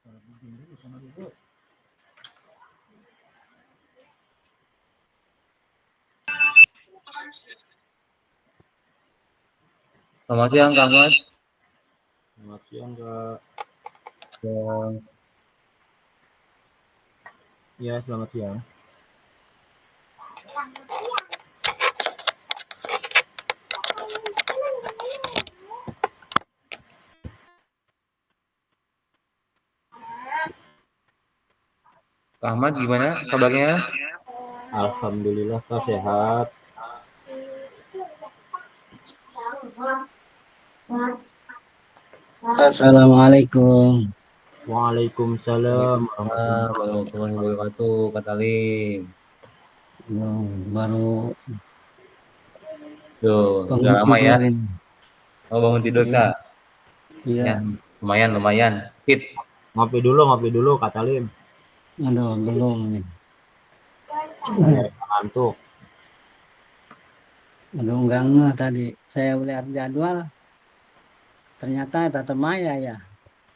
Selamat siang, Kak Ahmad. Selamat siang, Kak. Ya, selamat siang. Kak Ahmad gimana kabarnya? Alhamdulillah, Kak, sehat. Assalamualaikum. Waalaikumsalam Warahmatullahi wabarakatuh, Kak Talim. Baru Tuh, udah bangun lama ya? tidur ini. Oh, bangun tidur, Iya, Kak? Ya, iya. lumayan. Fit. Ngopi dulu, Kak Talim. Aduh, belum nih. Biar ngantuk. Aduh, enggak ngeh tadi. Saya lihat jadwal, ternyata Tata Maya ya.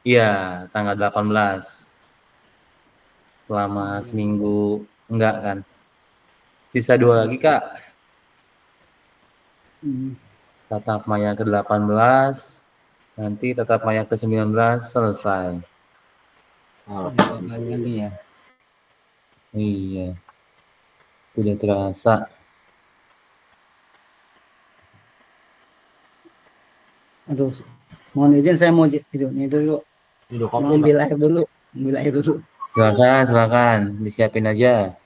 Iya, tanggal 18. Selama seminggu enggak kan? Sisa 2 lagi, Kak. Hmm. Tatap Maya ke-18, nanti Tatap Maya ke-19 selesai. Dua kali lagi ya. Iya, udah terasa. Aduh, mohon izin saya mau tidurnya dulu. Minum Mau kopi, ambil Kak. air dulu. Ambil air dulu. Silakan, disiapin aja.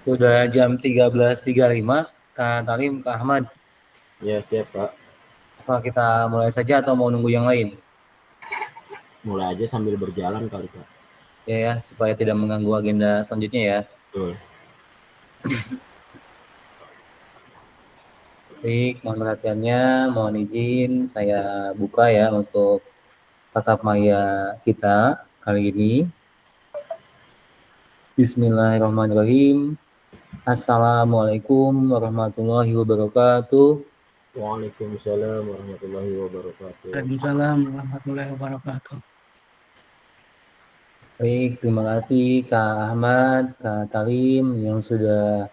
Sudah jam 13.35, Kak Talim, Kak Ahmad. Ya, siap, Kak. Apa kita mulai saja atau mau nunggu yang lain? Mulai aja sambil berjalan kali, Kak. Ya, supaya tidak mengganggu agenda selanjutnya ya. Betul. Baik, mohon perhatiannya, mohon izin saya buka ya untuk tatap maya kita kali ini. Bismillahirrahmanirrahim. Assalamualaikum warahmatullahi wabarakatuh. Waalaikumsalam warahmatullahi wabarakatuh. Waalaikumsalam warahmatullahi wabarakatuh. Baik, terima kasih Kak Ahmad, Kak Talim yang sudah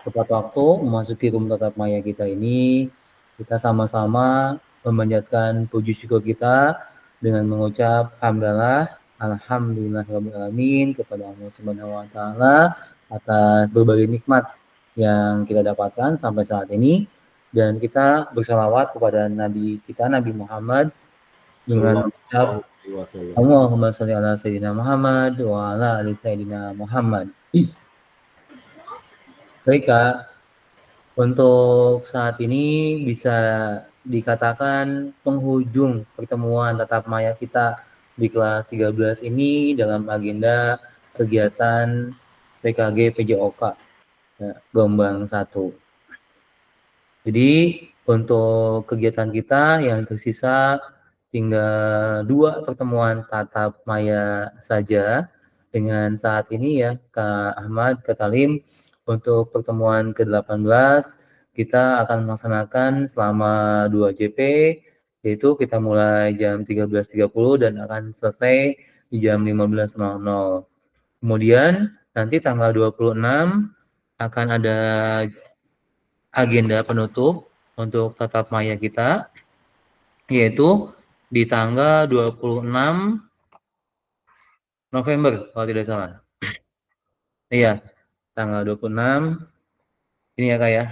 tepat waktu memasuki room tatap maya kita ini. Kita sama-sama memanjatkan puji syukur kita dengan mengucap hamdalah, alhamdulillahirrahmanirrahim kepada Allah Subhanahu wa taala atas berbagai nikmat yang kita dapatkan sampai saat ini, dan kita bersalawat kepada Nabi kita Nabi Muhammad dengan mengucap Sallallahu alaihi wasallam. Allahumma sholli ala sayyidina Muhammad wa ala ali sayyidina Muhammad. Baik Kak, untuk saat ini bisa dikatakan penghujung pertemuan tatap maya kita di kelas 13 ini dalam agenda kegiatan PKG PJOK gelombang 1. Jadi untuk kegiatan kita yang tersisa tinggal 2 pertemuan tatap maya saja dengan saat ini ya Kak Ahmad, Kak Talim. Untuk pertemuan ke-18 kita akan melaksanakan selama 2 JP, yaitu kita mulai jam 13.30 dan akan selesai di jam 15.00. Kemudian nanti tanggal 26 akan ada agenda penutup untuk tatap maya kita, yaitu di tanggal 26 November kalau tidak salah. Iya, tanggal 26 ini ya Kak ya.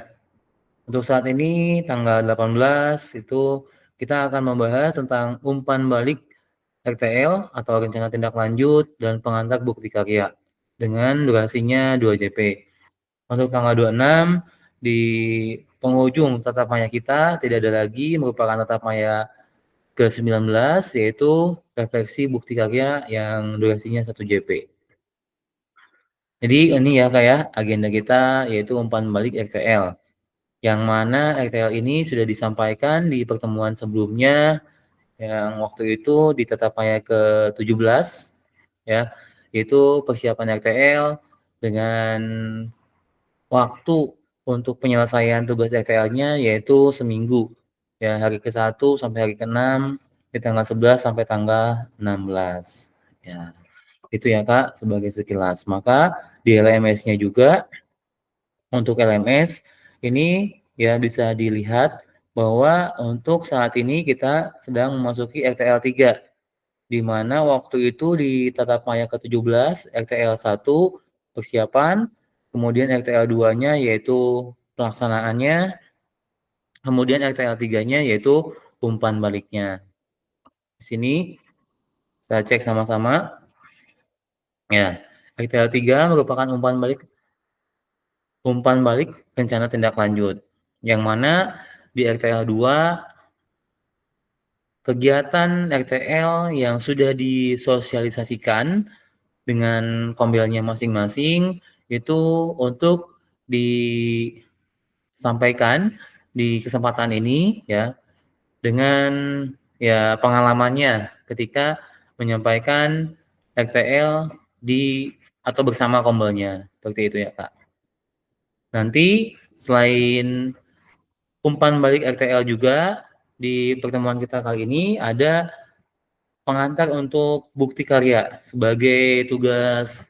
Untuk saat ini tanggal 18 itu kita akan membahas tentang umpan balik RTL atau rencana tindak lanjut dan pengantar bukti karya dengan durasinya 2 JP. Untuk tanggal 26 di penghujung tatap maya kita tidak ada lagi merupakan tatap maya ke-19 yaitu refleksi bukti karya yang durasinya 1 JP. Jadi ini ya Kak ya, agenda kita yaitu umpan balik RTL. Yang mana RTL ini sudah disampaikan di pertemuan sebelumnya yang waktu itu di Tatamaya ke-17 ya, yaitu persiapan RTL dengan waktu untuk penyelesaian tugas RTL-nya yaitu seminggu. Ya, hari ke-1 sampai hari ke-6, di tanggal 11 sampai tanggal 16. Ya, itu ya Kak sebagai sekilas. Maka di LMS-nya juga untuk LMS ini ya bisa dilihat bahwa untuk saat ini kita sedang memasuki RTL 3 di mana waktu itu di tatap maya ke-17 RTL 1 persiapan, kemudian RTL 2-nya yaitu pelaksanaannya, kemudian RTL 3-nya yaitu umpan baliknya. Di sini kita cek sama-sama. Ya, RTL 3 merupakan umpan balik rencana tindak lanjut. Yang mana di RTL 2 kegiatan RTL yang sudah disosialisasikan dengan kombelnya masing-masing itu untuk disampaikan di kesempatan ini ya dengan ya pengalamannya ketika menyampaikan RTL di atau bersama kombelnya seperti itu ya Kak. Nanti selain umpan balik RTL juga di pertemuan kita kali ini ada pengantar untuk bukti karya sebagai tugas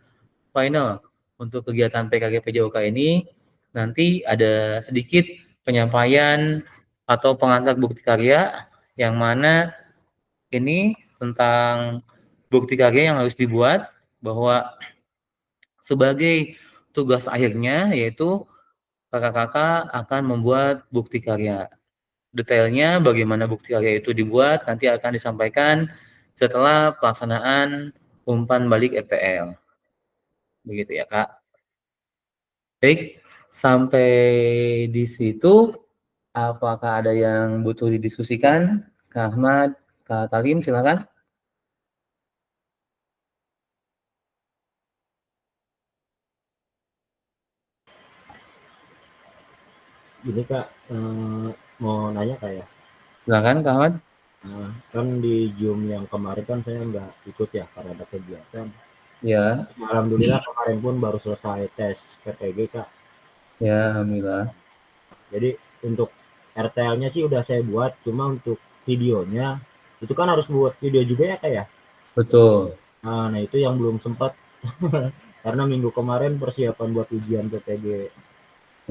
final untuk kegiatan PKG PJOK ini. Nanti ada sedikit penyampaian atau pengantar bukti karya yang mana ini tentang bukti karya yang harus dibuat bahwa sebagai tugas akhirnya yaitu kakak-kakak akan membuat bukti karya. Detailnya bagaimana bukti karya itu dibuat nanti akan disampaikan setelah pelaksanaan umpan balik RTL. Begitu ya, Kak. Baik, sampai di situ apakah ada yang butuh didiskusikan? Kak Ahmad, Kak Talim, silakan. Gini Kak, mau nanya Kak ya. Silakan, Kak Ahmad. Kan di Zoom yang kemarin kan saya nggak ikut ya karena ada kegiatan. Ya, Alhamdulillah kemarin pun baru selesai tes PPG Kak. ya, alhamdulillah. Jadi untuk RTL-nya sih udah saya buat, cuma untuk videonya itu kan harus buat video juga ya Kak ya. Betul. Nah itu yang belum sempat karena minggu kemarin persiapan buat ujian PPG.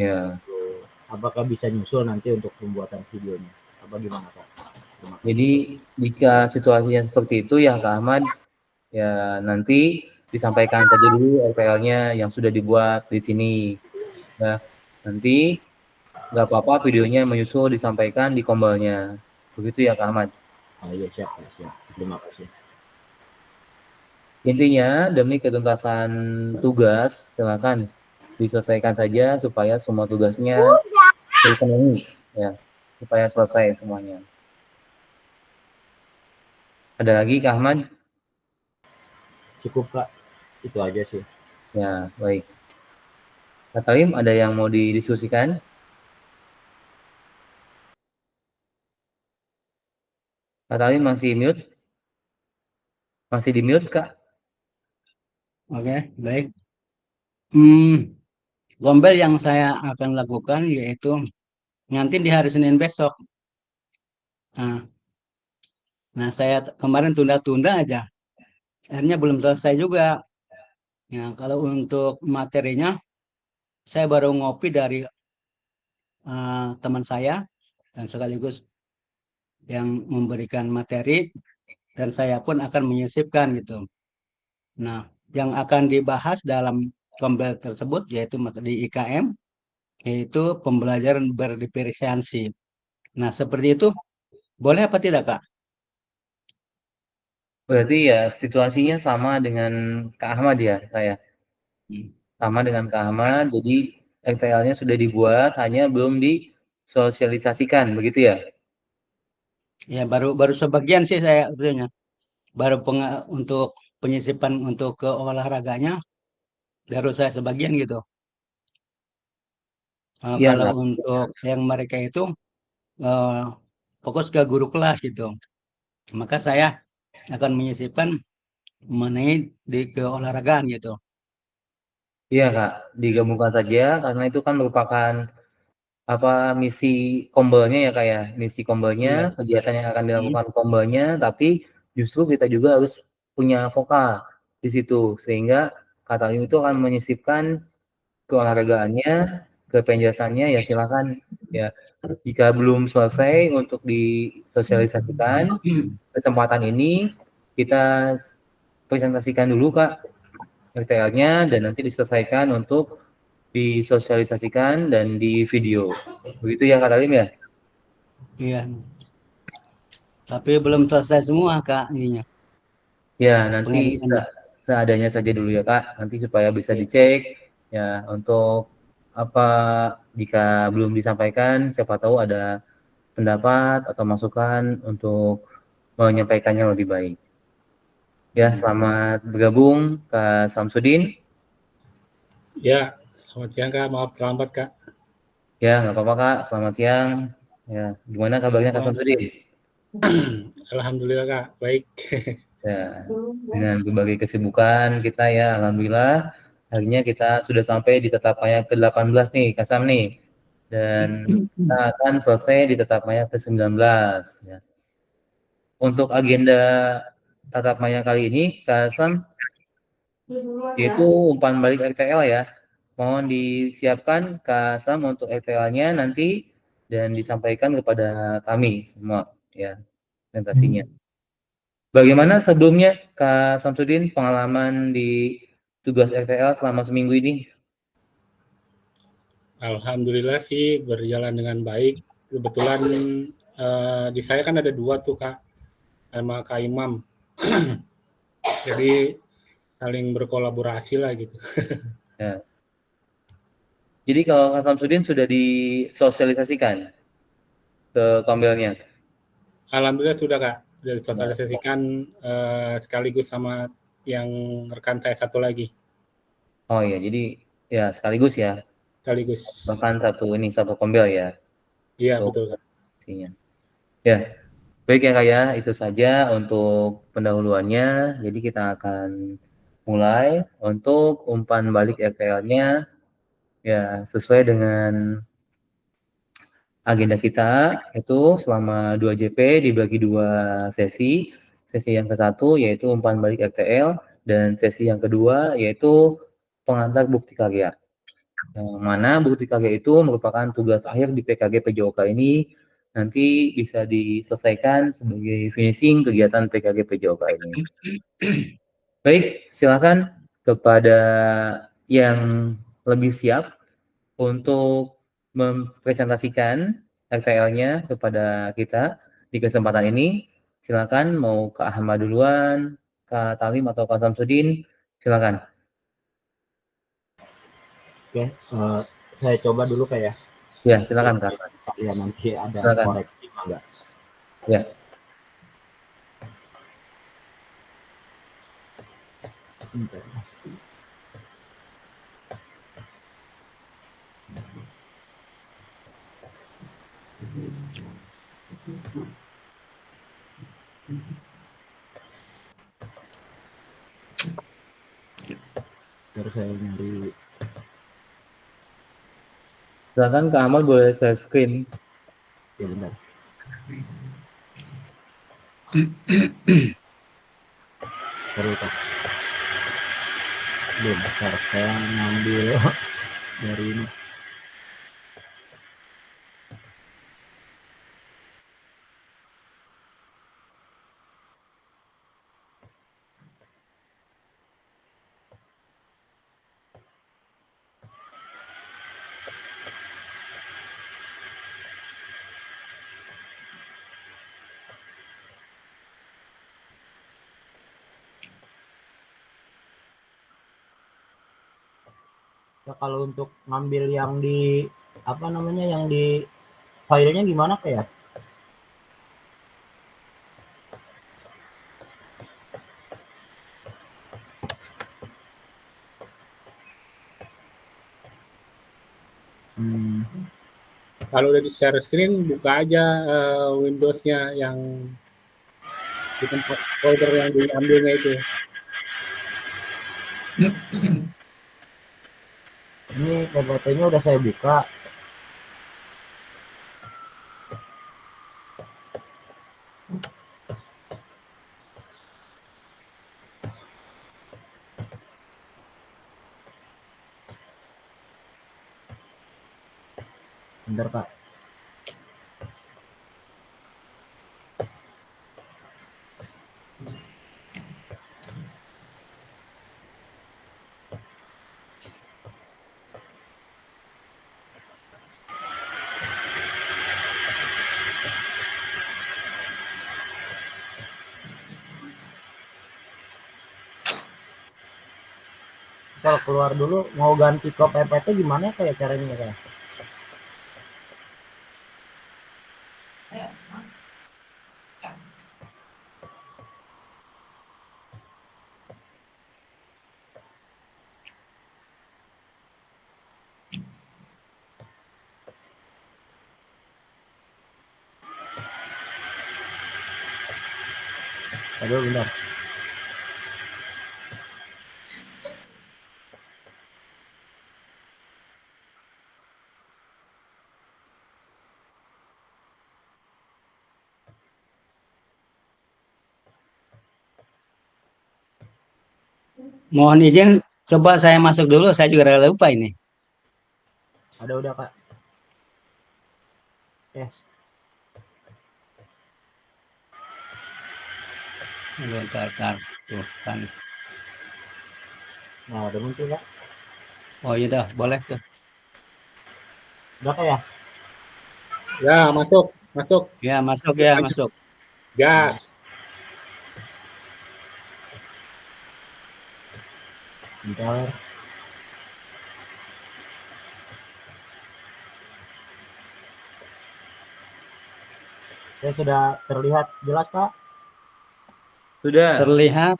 Ya. Apakah bisa nyusul nanti untuk pembuatan videonya? Apa gimana Kak? Jadi jika situasinya seperti itu ya Kak Ahmad, ya nanti disampaikan saja dulu RTL-nya yang sudah dibuat di sini. Ya, nanti nggak apa-apa videonya menyusul disampaikan di kombalnya. Begitu ya Kak Ahmad. Iya siap Kak, siap. Terima kasih. Intinya demi ketuntasan tugas, silakan diselesaikan saja supaya semua tugasnya terpenuhi, ya, supaya selesai semuanya. Ada lagi Kak Ahmad? Cukup Kak, itu aja sih. Ya, baik. Kak Talim, ada yang mau didiskusikan? Kak Talim masih mute? Masih di mute, Kak? Oke, baik. Gombel yang saya akan lakukan yaitu nanti di hari Senin besok. Nah, saya kemarin tunda-tunda aja. Akhirnya belum selesai juga. Nah, kalau untuk materinya, saya baru ngopi dari teman saya dan sekaligus yang memberikan materi dan saya pun akan menyisipkan gitu. Nah, yang akan dibahas dalam Gombel tersebut yaitu materi IKM, yaitu pembelajaran berdiferensiasi. Nah, seperti itu boleh apa tidak, Kak? Berarti ya situasinya sama dengan Kak Ahmad ya, saya. Sama dengan Kak Ahmad, jadi RTL-nya sudah dibuat, hanya belum disosialisasikan, begitu ya? Ya baru sebagian sih saya artinya. Baru untuk penyisipan untuk ke olahraganya baru saya sebagian gitu. Iya Kalau Kak. untuk yang mereka itu eh, fokus ke guru kelas gitu. Maka saya akan menyisipkan mengenai di keolahragaan gitu. Iya Kak, digabungkan saja karena itu kan merupakan apa misi kombelnya ya Kak ya. Misi kombelnya, Iya. kegiatan yang akan Hmm. dilakukan kombelnya, tapi justru kita juga harus punya vokal di situ sehingga kata itu akan menyisipkan keolahragaannya, ke penjelasannya ya silakan ya. Jika belum selesai untuk disosialisasikan kesempatan ini kita presentasikan dulu Kak RTL-nya dan nanti diselesaikan untuk disosialisasikan dan di video. Begitu ya Kak Talim ya? Iya. Tapi belum selesai semua Kak ininya Ya, nanti pengeditannya. seadanya saja dulu ya Kak, nanti supaya bisa Iya. dicek ya untuk apa jika belum disampaikan, siapa tahu ada pendapat atau masukan untuk menyampaikannya lebih baik. Ya, selamat bergabung Kak Samsudin. Ya, selamat siang Kak. Maaf terlambat Kak. Ya, nggak apa-apa Kak, selamat siang. Ya, gimana kabarnya Kak Oh, Samsudin? Alhamdulillah Kak, baik. Ya, dengan berbagai kesibukan kita ya, alhamdulillah akhirnya kita sudah sampai di tetap maya ke-18 nih, Kasam nih. Dan kita akan selesai di tetap maya ke-19 ya. Untuk agenda tatap maya kali ini, Kasam yaitu umpan balik RTL ya. Mohon disiapkan Kasam untuk RTL-nya nanti dan disampaikan kepada kami semua ya presentasinya. Bagaimana sebelumnya Kak Samsudin pengalaman di tugas RTL selama seminggu ini? Alhamdulillah sih berjalan dengan baik. Kebetulan di saya kan ada 2 tuh Kak, sama Kak Imam. Jadi saling berkolaborasi lah gitu. Ya. Jadi kalau Kak Samsudin sudah disosialisasikan ke kombelnya? Alhamdulillah sudah Kak, sudah Ya. disosialisasikan sekaligus sama yang rekan saya satu lagi. Oh iya, jadi ya sekaligus ya, Sekaligus. bahkan satu kombel ya Iya, untuk betul Kak. isinya. Ya, baik ya Kak ya, itu saja untuk pendahuluannya. Jadi kita akan mulai untuk umpan balik RTL-nya ya sesuai dengan agenda kita itu selama 2 JP dibagi 2 sesi. Sesi yang ke-1 yaitu umpan balik RTL dan sesi yang kedua yaitu pengantar bukti karya. Yang mana bukti karya itu merupakan tugas akhir di PKG PJOK ini nanti bisa diselesaikan sebagai finishing kegiatan PKG PJOK ini. Baik, silakan kepada yang lebih siap untuk mempresentasikan RTL-nya kepada kita di kesempatan ini. Silakan mau Kak Ahmad duluan, Kak Talim atau Kak Samsudin, silakan. Oke, saya coba dulu Kak ya. Ya, silakan Kak. Ya nanti ada Silakan. koreksi enggak? Ya. Bentar. Terus saya nyari. Silakan Kak Ahmad boleh share screen. Ya bentar. Sorry Kak. Bentar, saya ngambil dari ini. Ya, kalau untuk ngambil yang di apa namanya yang di filenya gimana Kak ya? Kalau udah di share screen, buka aja Windows-nya yang di tempat folder yang diambilnya itu. Ini PPT-nya udah saya buka. Bentar, Kak. Kalau keluar dulu mau ganti ke PPT gimana kayak caranya kayak? Aduh, bentar. Mohon izin, coba saya masuk dulu, saya juga rada lupa ini. Ada udah, Kak. Bentar, tuh kan. Nah, udah muncul, Kak. Oh iya dah, boleh tuh. Udah, Kak ya? Ya, masuk. Ya, masuk ya, masuk. Gas. Bentar. Saya sudah terlihat jelas, Kak? Sudah. Terlihat.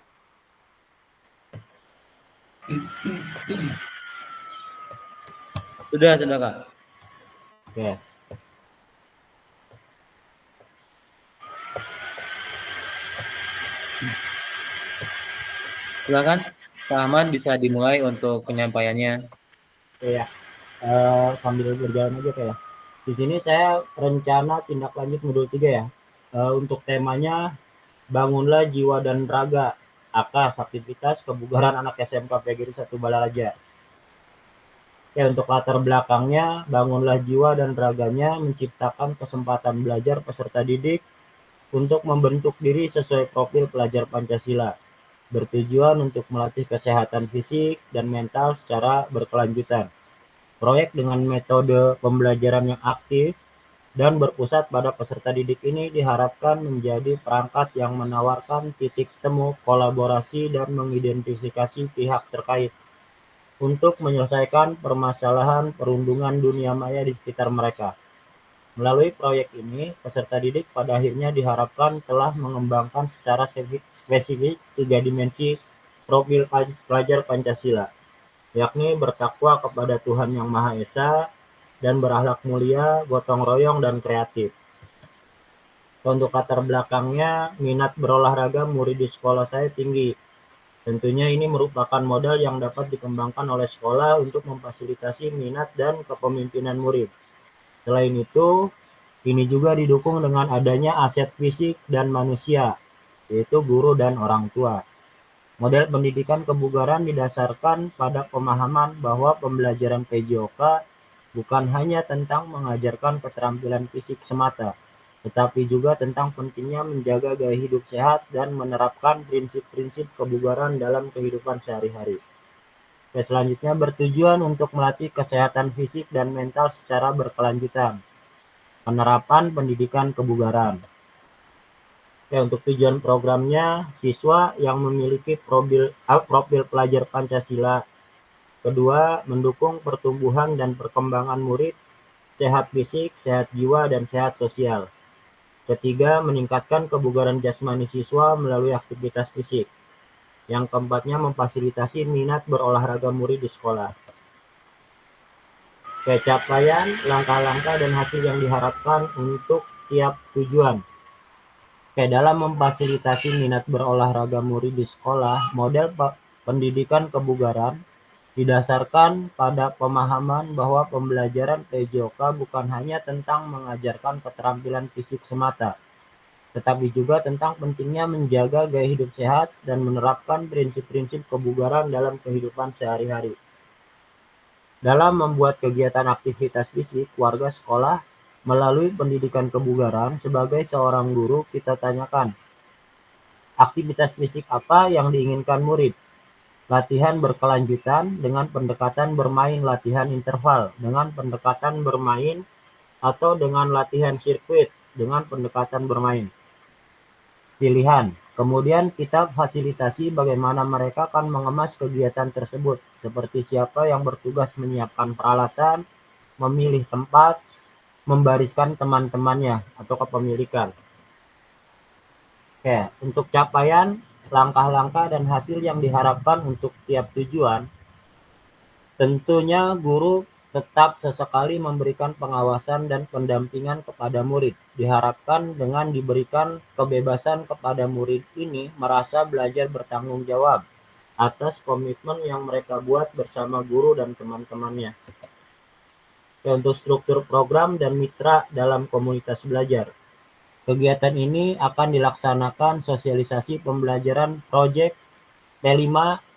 Sudah, Kak. Oke. Silakan, Pak Ahmad bisa dimulai untuk penyampaiannya. Oke ya. Sambil berjalan aja kayak. Di sini saya rencana tindak lanjut modul 3 ya. Untuk temanya bangunlah jiwa dan raga AKAS, aktivitas kebugaran anak SMK PGRI 1 Balaraja. Ya, untuk latar belakangnya, bangunlah jiwa dan raganya menciptakan kesempatan belajar peserta didik untuk membentuk diri sesuai profil pelajar Pancasila, bertujuan untuk melatih kesehatan fisik dan mental secara berkelanjutan. Proyek dengan metode pembelajaran yang aktif dan berpusat pada peserta didik ini diharapkan menjadi perangkat yang menawarkan titik temu kolaborasi dan mengidentifikasi pihak terkait untuk menyelesaikan permasalahan perundungan dunia maya di sekitar mereka. Melalui proyek ini, peserta didik pada akhirnya diharapkan telah mengembangkan secara spesifik 3 dimensi profil pelajar Pancasila, yakni bertakwa kepada Tuhan Yang Maha Esa dan berakhlak mulia, gotong royong, dan kreatif. Untuk latar belakangnya, minat berolahraga murid di sekolah saya tinggi. Tentunya ini merupakan modal yang dapat dikembangkan oleh sekolah untuk memfasilitasi minat dan kepemimpinan murid. Selain itu, ini juga didukung dengan adanya aset fisik dan manusia, yaitu guru dan orang tua. Model pendidikan kebugaran didasarkan pada pemahaman bahwa pembelajaran PJOK bukan hanya tentang mengajarkan keterampilan fisik semata, tetapi juga tentang pentingnya menjaga gaya hidup sehat dan menerapkan prinsip-prinsip kebugaran dalam kehidupan sehari-hari. Selanjutnya bertujuan untuk melatih kesehatan fisik dan mental secara berkelanjutan. Penerapan pendidikan kebugaran. Untuk tujuan programnya, siswa yang memiliki profil pelajar Pancasila. Kedua, mendukung pertumbuhan dan perkembangan murid, sehat fisik, sehat jiwa, dan sehat sosial. Ketiga, meningkatkan kebugaran jasmani siswa melalui aktivitas fisik. Yang keempatnya, memfasilitasi minat berolahraga murid di sekolah. Capaian, langkah-langkah dan hasil yang diharapkan untuk tiap tujuan. Dalam memfasilitasi minat berolahraga murid di sekolah, model pendidikan kebugaran didasarkan pada pemahaman bahwa pembelajaran PJOK bukan hanya tentang mengajarkan keterampilan fisik semata, tetapi juga tentang pentingnya menjaga gaya hidup sehat dan menerapkan prinsip-prinsip kebugaran dalam kehidupan sehari-hari. Dalam membuat kegiatan aktivitas fisik warga sekolah melalui pendidikan kebugaran, sebagai seorang guru kita tanyakan, aktivitas fisik apa yang diinginkan murid? Latihan berkelanjutan dengan pendekatan bermain, latihan interval dengan pendekatan bermain, atau dengan latihan sirkuit dengan pendekatan bermain. Pilihan. Kemudian kita fasilitasi bagaimana mereka akan mengemas kegiatan tersebut, seperti siapa yang bertugas menyiapkan peralatan, memilih tempat, membariskan teman-temannya atau kepemilikan. Untuk capaian, langkah-langkah dan hasil yang diharapkan untuk tiap tujuan, tentunya guru tetap sesekali memberikan pengawasan dan pendampingan kepada murid. Diharapkan dengan diberikan kebebasan kepada murid ini merasa belajar bertanggung jawab atas komitmen yang mereka buat bersama guru dan teman-temannya. Untuk struktur program dan mitra dalam komunitas belajar. Kegiatan ini akan dilaksanakan sosialisasi pembelajaran proyek P5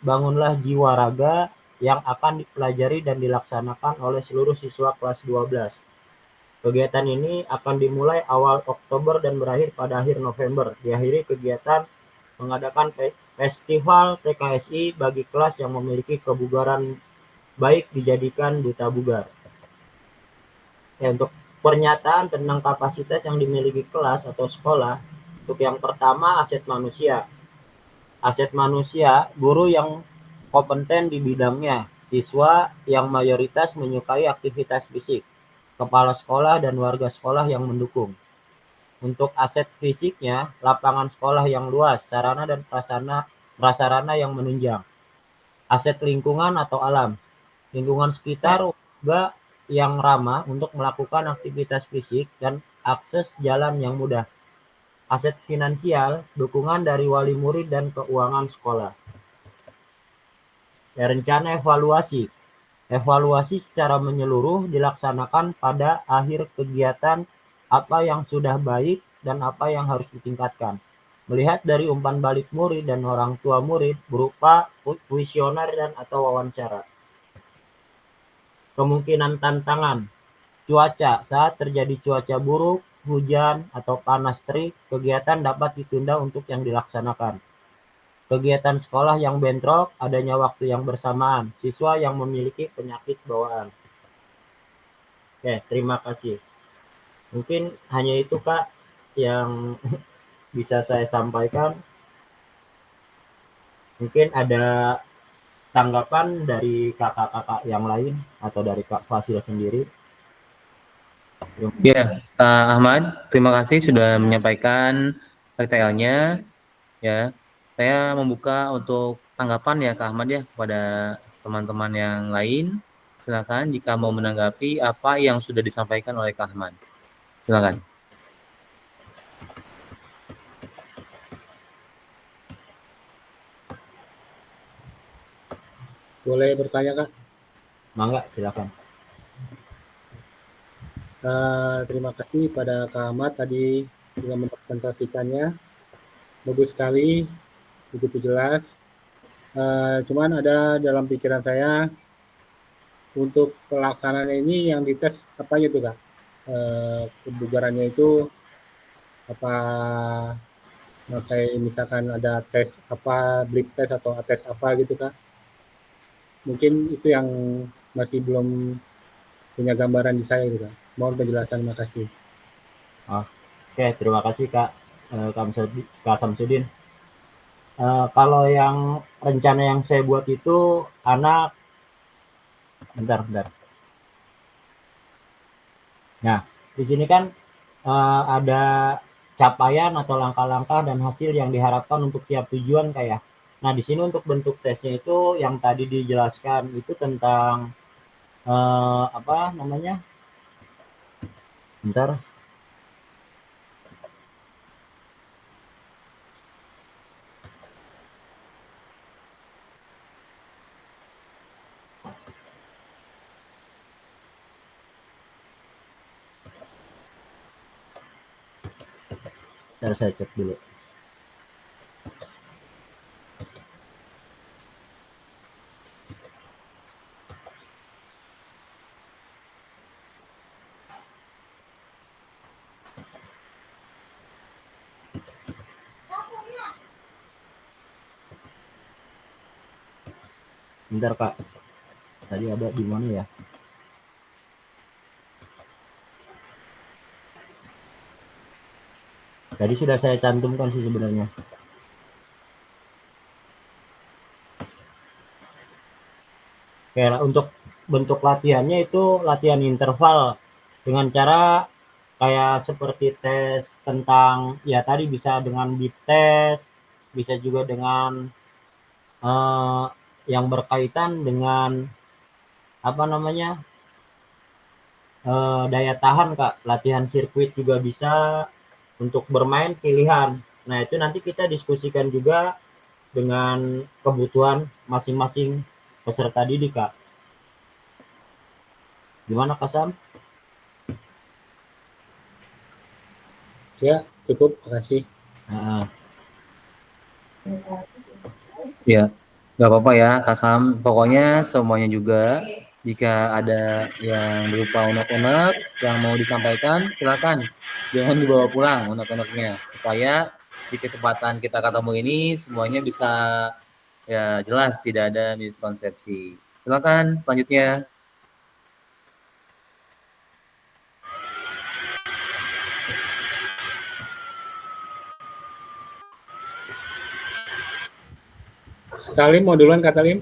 Bangunlah Jiwa Raga yang akan dipelajari dan dilaksanakan oleh seluruh siswa kelas 12. Kegiatan ini akan dimulai awal Oktober dan berakhir pada akhir November. Diakhiri kegiatan mengadakan festival PKSI bagi kelas yang memiliki kebugaran baik dijadikan duta bugar. Untuk pernyataan tentang kapasitas yang dimiliki kelas atau sekolah, untuk yang pertama aset manusia. Aset manusia, guru yang kompeten di bidangnya, siswa yang mayoritas menyukai aktivitas fisik, kepala sekolah dan warga sekolah yang mendukung. Untuk aset fisiknya, lapangan sekolah yang luas, sarana dan prasarana yang menunjang. Aset lingkungan atau alam, lingkungan sekitar juga yang ramah untuk melakukan aktivitas fisik dan akses jalan yang mudah. Aset finansial, dukungan dari wali murid dan keuangan sekolah. Rencana evaluasi. Evaluasi secara menyeluruh dilaksanakan pada akhir kegiatan apa yang sudah baik dan apa yang harus ditingkatkan. Melihat dari umpan balik murid dan orang tua murid berupa kuesioner dan atau wawancara. Kemungkinan tantangan. Cuaca. Saat terjadi cuaca buruk, hujan, atau panas terik, kegiatan dapat ditunda untuk yang dilaksanakan. Kegiatan sekolah yang bentrok, adanya waktu yang bersamaan, siswa yang memiliki penyakit bawaan. Terima kasih. Mungkin hanya itu Kak yang bisa saya sampaikan. Mungkin ada tanggapan dari kakak-kakak yang lain atau dari Kak Fasil sendiri. Ya, Kak Ahmad, terima kasih sudah menyampaikan detailnya. Ya, saya membuka untuk tanggapan ya Kak Ahmad ya kepada teman-teman yang lain. Silakan jika mau menanggapi apa yang sudah disampaikan oleh Kak Ahmad. Silakan. Boleh bertanya Kak? Mangga, silakan. Terima kasih pada Kak Ahmad tadi juga mempresentasikannya. Bagus sekali, begitu jelas. Cuman ada dalam pikiran saya untuk pelaksanaan ini yang dites apa gitu Kak? Kebugarannya itu apa pakai misalkan ada tes apa, blik tes atau tes apa gitu Kak? Mungkin itu yang masih belum punya gambaran di saya gitu Kak. Mohon penjelasan, makasih. Oke, terima kasih Kak Kak Samsudin. Kalau yang rencana yang saya buat itu anak bentar. Nah, di sini kan ada capaian atau langkah-langkah dan hasil yang diharapkan untuk tiap tujuan kayak. Nah, di sini untuk bentuk tesnya itu yang tadi dijelaskan itu tentang apa namanya? Bentar. Saya cek dulu. Bentar Kak. Tadi ada di mana ya? Tadi sudah saya cantumkan sih sebenarnya. Oke, untuk bentuk latihannya itu latihan interval dengan cara kayak seperti tes tentang ya tadi bisa dengan deep test, bisa juga dengan yang berkaitan dengan apa namanya daya tahan Kak, latihan sirkuit juga bisa, untuk bermain pilihan. Nah itu nanti kita diskusikan juga dengan kebutuhan masing-masing peserta didik Kak. Gimana Kak Sam? Ya, cukup. Makasih. Ya, nggak apa-apa ya, Kak Sam. Pokoknya semuanya juga, jika ada yang berupa unek-unek yang mau disampaikan, silakan. Jangan dibawa pulang unek-uneknya, supaya di kesempatan kita ketemu ini semuanya bisa ya jelas, tidak ada miskonsepsi. Silakan selanjutnya. Salim mau duluan Kak Salim?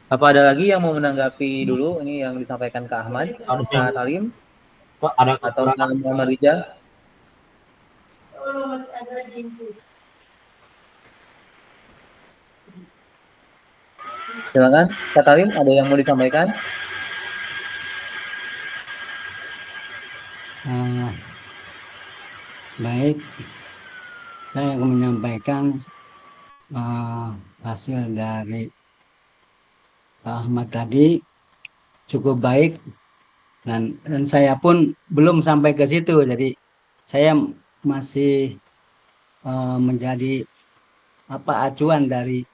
Apa ada lagi yang mau menanggapi dulu ini yang disampaikan Kak Ahmad, Kak Salim, Ada atau Kak Muhammad Rijal? Silakan, Kak Salim, ada yang mau disampaikan? Baik, saya akan menyampaikan hasil dari Pak Ahmad tadi cukup baik, dan saya pun belum sampai ke situ, jadi saya masih menjadi acuan dari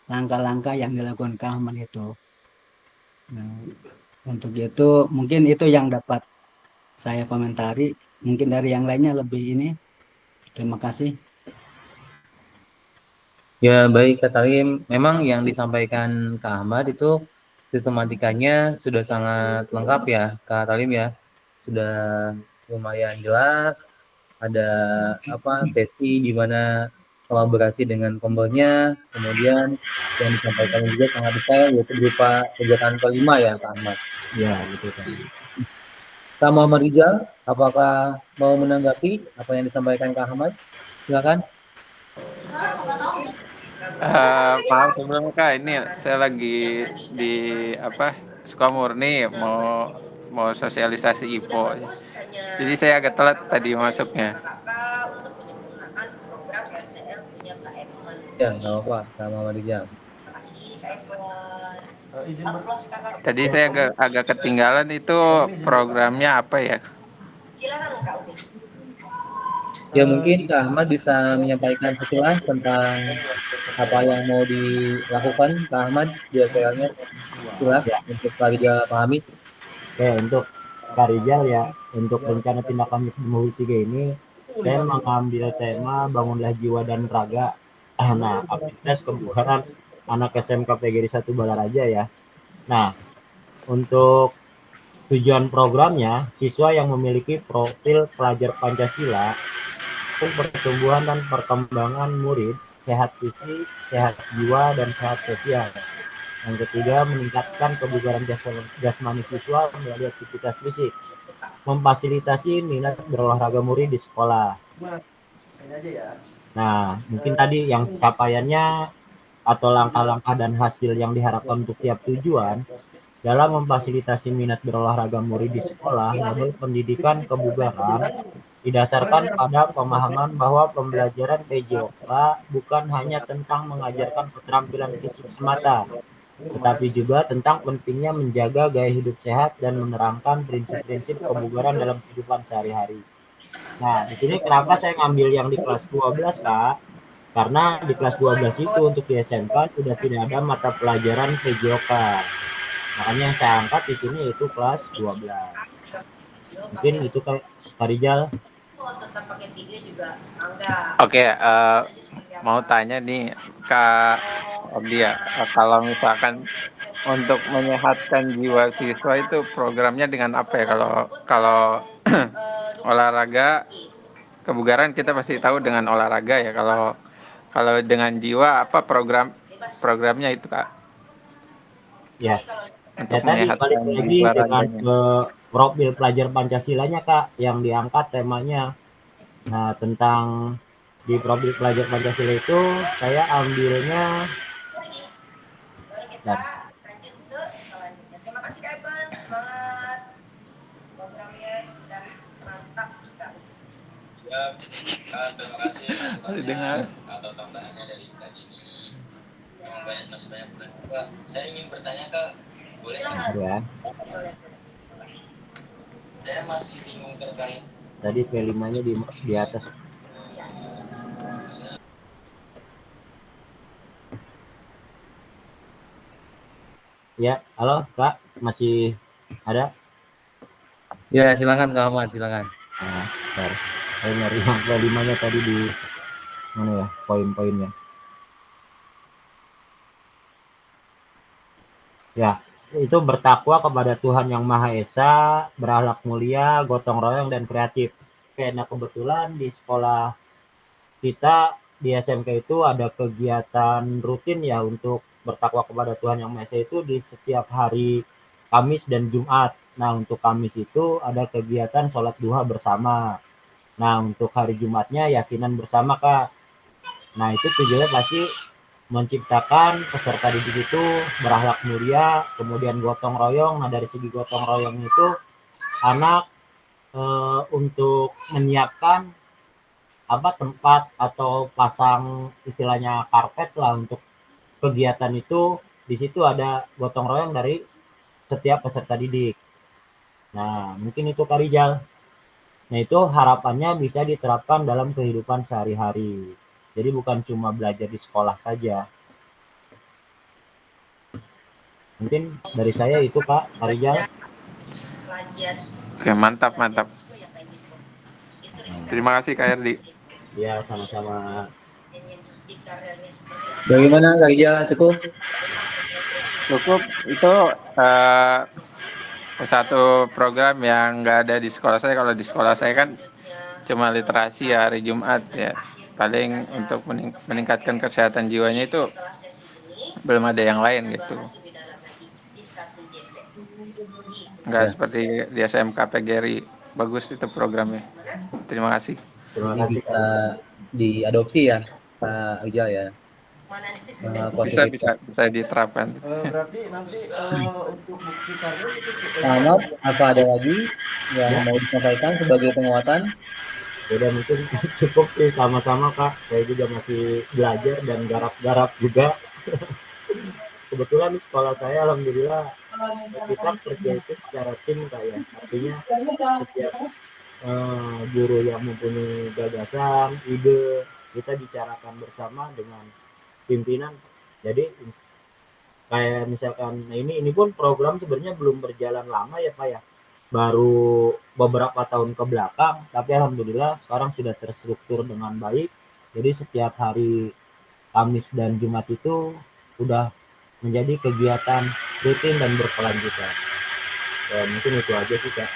langkah-langkah yang dilakukan Kak Ahmad itu. Nah, untuk itu mungkin itu yang dapat saya komentari. Mungkin dari yang lainnya lebih ini. Terima kasih. Ya baik Kak Salim, memang yang disampaikan Kak Ahmad itu sistematikanya sudah sangat lengkap ya Kak Salim ya, sudah lumayan jelas. Ada sesi di mana kolaborasi dengan pembelnya, kemudian yang disampaikan juga sangat detail, yaitu berupa kegiatan kelima ya Kak Ahmad. Ya betul Kak. Kak Muhammad Rijal, apakah mau menanggapi apa yang disampaikan Kak Ahmad? Silakan. Maaf sebelumnya Kak, ini saya lagi di Sukabumi mau sosialisasi IPO. Jadi saya agak telat tadi masuknya. Ya, nggak apa-apa, Kak Muhammad Rijal. Tadi saya agak ketinggalan, itu programnya apa ya? Ya mungkin Kak Ahmad bisa menyampaikan sekilas tentang apa yang mau dilakukan Kak Ahmad, detailnya jelas untuk Kak Rijal pahami. Oke, untuk Kak Rijal ya, untuk rencana tindak lanjut Mui 3 ini, saya mengambil tema bangunlah jiwa dan raga. Nah, aktivitas kebugaran anak SMK PGRI 1 Balaraja ya. Nah, untuk tujuan programnya, siswa yang memiliki profil pelajar Pancasila untuk pertumbuhan dan perkembangan murid, sehat fisik, sehat jiwa, dan sehat sosial. Yang ketiga, meningkatkan kebugaran jasmani siswa melalui aktivitas fisik, memfasilitasi minat berolahraga murid di sekolah. Nah, mungkin tadi yang capaiannya atau langkah-langkah dan hasil yang diharapkan untuk tiap tujuan dalam memfasilitasi minat berolahraga murid di sekolah. Model pendidikan kebugaran didasarkan pada pemahaman bahwa pembelajaran PJOK bukan hanya tentang mengajarkan keterampilan fisik semata, tetapi juga tentang pentingnya menjaga gaya hidup sehat dan menerangkan prinsip-prinsip kebugaran dalam kehidupan sehari-hari. Nah, di sini kenapa saya ngambil yang di kelas 12, Kak? Karena di kelas 12 itu untuk di SMK sudah tidak ada mata pelajaran PJOK. Makanya yang saya angkat di sini itu kelas 12. Mungkin itu Kak Rijal. Oke, mau tanya nih Kak Abdi ya, kalau misalkan untuk menyehatkan jiwa siswa itu programnya dengan apa ya? Kalau olahraga kebugaran kita pasti tahu dengan olahraga ya. Kalau dengan jiwa apa programnya itu Kak? Ya, Untuk tadi balik menyehatkan lagi jiwa dengan raganya. profil pelajar Pancasilanya Kak yang diangkat temanya. Nah, tentang di profil pelajar Pancasila itu saya ambilnya dan Terima kasih masukannya Dengar. atau tambahannya dari Kak Dini. Memang masih banyak Pak. Saya ingin bertanya Kak, boleh? ya. Saya masih bingung terkait Tadi P5-nya di atas. Ya, halo Kak, masih ada? Ya, silakan Kak Ahmad, silakan. Nah, bentar. Saya nyari yang P5-nya tadi di mana ya, poin-poinnya. Ya, itu bertakwa kepada Tuhan Yang Maha Esa, berakhlak mulia, gotong royong, dan kreatif. Oke, nah kebetulan di sekolah kita di SMK itu ada kegiatan rutin ya untuk bertakwa kepada Tuhan Yang Maha Esa itu di setiap hari Kamis dan Jumat. Nah, untuk Kamis itu ada kegiatan sholat duha bersama. Nah, untuk hari Jumatnya yasinan bersama, Kak. Nah, itu tujuannya pasti menciptakan peserta didik itu berakhlak mulia, kemudian gotong royong. Nah, dari segi gotong royong itu anak untuk menyiapkan tempat atau pasang istilahnya karpet lah untuk kegiatan itu. Di situ ada gotong royong dari setiap peserta didik. Nah, mungkin itu Kak Rijal. Nah, itu harapannya bisa diterapkan dalam kehidupan sehari-hari. Jadi bukan cuma belajar di sekolah saja. Mungkin dari saya itu Kak Rijal. Oke, mantap. Terima kasih Kak Erdi. Ya, sama-sama. Bagaimana Kak Ija, cukup? Cukup itu satu program yang nggak ada di sekolah saya. Kalau di sekolah saya kan cuma literasi ya hari Jumat ya. Paling untuk meningkatkan kesehatan jiwanya itu belum ada yang lain gitu. Nggak seperti di SMK PGRI. Bagus itu programnya. Terima kasih. Terima Ini kasih Kak bisa Rijal. diadopsi ya Kak Ija ya. Bisa diterapkan. Berarti nanti untuk bukti karya itu Ahmad, apa ada lagi yang mau disampaikan sebagai penguatan? Udah mungkin cukup sih, sama-sama Kak. Saya juga masih belajar dan garap-garap juga. Kebetulan di sekolah saya alhamdulillah kita kerja itu secara tim Kak ya. Artinya setiap guru yang mempunyai gagasan, ide, kita bicarakan bersama dengan pimpinan. Jadi kayak misalkan ini pun program sebenarnya belum berjalan lama ya Pak ya. Baru beberapa tahun ke belakang, tapi alhamdulillah sekarang sudah terstruktur dengan baik. Jadi setiap hari Kamis dan Jumat itu udah menjadi kegiatan rutin dan berkelanjutan. Ya, mungkin itu aja sih Kak.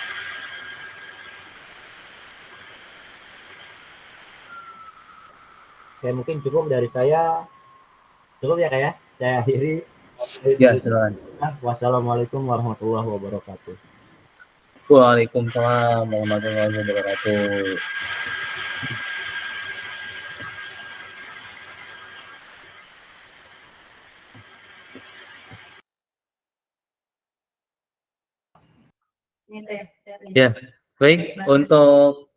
Oke, mungkin cukup dari saya. Cukup ya Kak ya. Saya akhiri. Ya, silakan. Wassalamualaikum warahmatullahi wabarakatuh. Waalaikumsalam warahmatullahi wabarakatuh. Ya, baik. Untuk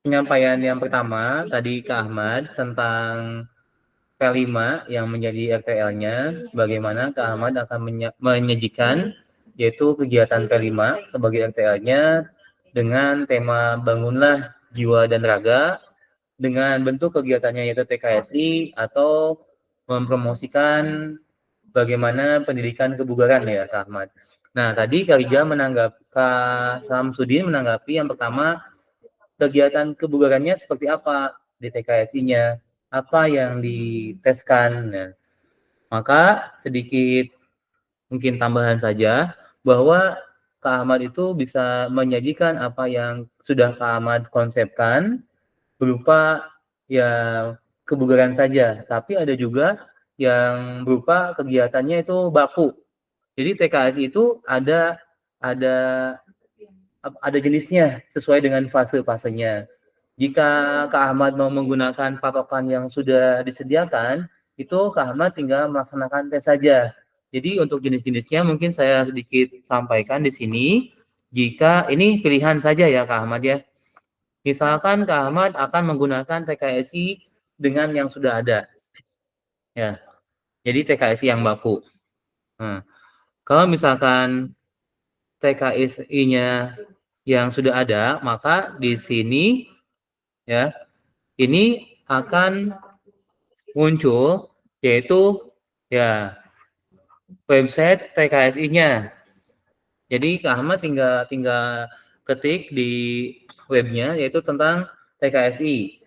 penyampaian yang pertama tadi Kak Ahmad tentang P5 yang menjadi RTL-nya, bagaimana Kak Ahmad akan menyajikan yaitu kegiatan P5 sebagai RTL-nya dengan tema Bangunlah Jiwa dan Raga dengan bentuk kegiatannya yaitu TKSI atau mempromosikan bagaimana pendidikan kebugaran ya Kak Ahmad. Nah, tadi Kak Rija Kak Samsudin menanggapi yang pertama kegiatan kebugarannya seperti apa di TKSI-nya, apa yang diteskan. Nah, maka sedikit mungkin tambahan saja bahwa Kak Ahmad itu bisa menyajikan apa yang sudah Kak Ahmad konsepkan berupa ya kebugaran saja, tapi ada juga yang berupa kegiatannya itu baku. Jadi TKSI itu ada ada jenisnya sesuai dengan fase-fasenya. Jika Kak Ahmad mau menggunakan patokan yang sudah disediakan, itu Kak Ahmad tinggal melaksanakan tes saja. Jadi untuk jenis-jenisnya mungkin saya sedikit sampaikan di sini. Jika ini pilihan saja ya Kak Ahmad ya. Misalkan Kak Ahmad akan menggunakan TKSI dengan yang sudah ada. Ya. Jadi TKSI yang baku. Nah, kalau misalkan TKSI-nya yang sudah ada, maka di sini ya ini akan muncul yaitu ya website TKSI-nya. Jadi Kak Ahmad tinggal ketik di webnya yaitu tentang TKSI.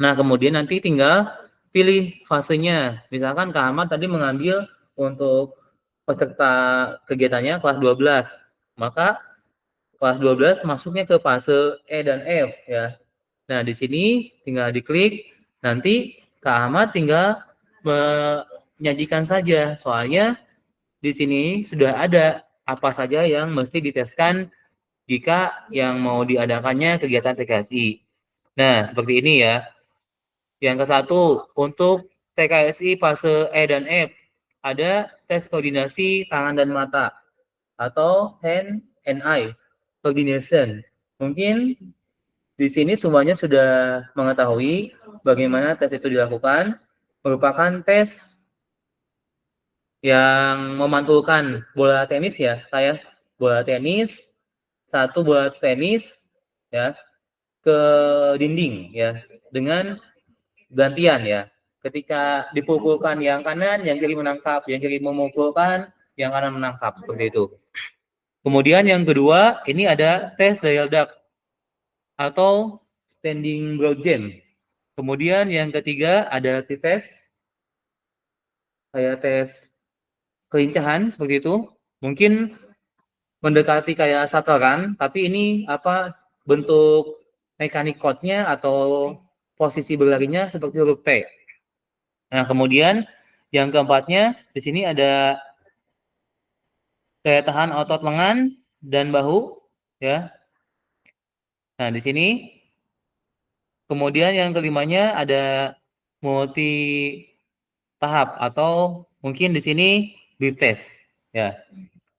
Nah, kemudian nanti tinggal pilih fasenya. Misalkan Kak Ahmad tadi mengambil untuk peserta kegiatannya kelas 12. Maka kelas 12 masuknya ke fase E dan F ya. Nah, di sini tinggal diklik, nanti Kak Ahmad tinggal menyajikan saja. Soalnya di sini sudah ada apa saja yang mesti diteskan jika yang mau diadakannya kegiatan TKSI. Nah, seperti ini ya. Yang ke satu, untuk TKSI fase E dan F, ada tes koordinasi tangan dan mata atau hand and eye coordination. Mungkin di sini semuanya sudah mengetahui bagaimana tes itu dilakukan. Merupakan tes yang memantulkan bola tenis ya, saya bola tenis, satu bola tenis ya ke dinding ya dengan gantian ya. Ketika dipukulkan yang kanan, yang kiri menangkap, yang kiri memukulkan, yang kanan menangkap seperti itu. Kemudian yang kedua, ini ada tes dial duck atau standing broad jam. Kemudian yang ketiga ada tes kayak tes kelincahan seperti itu. Mungkin mendekati kayak satoran, tapi ini apa bentuk mekanik code-nya atau posisi berlarinya seperti huruf T. Nah, kemudian yang keempatnya di sini ada daya tahan otot lengan dan bahu ya. Nah, di sini kemudian yang kelimanya ada multi tahap atau mungkin di sini grip test ya.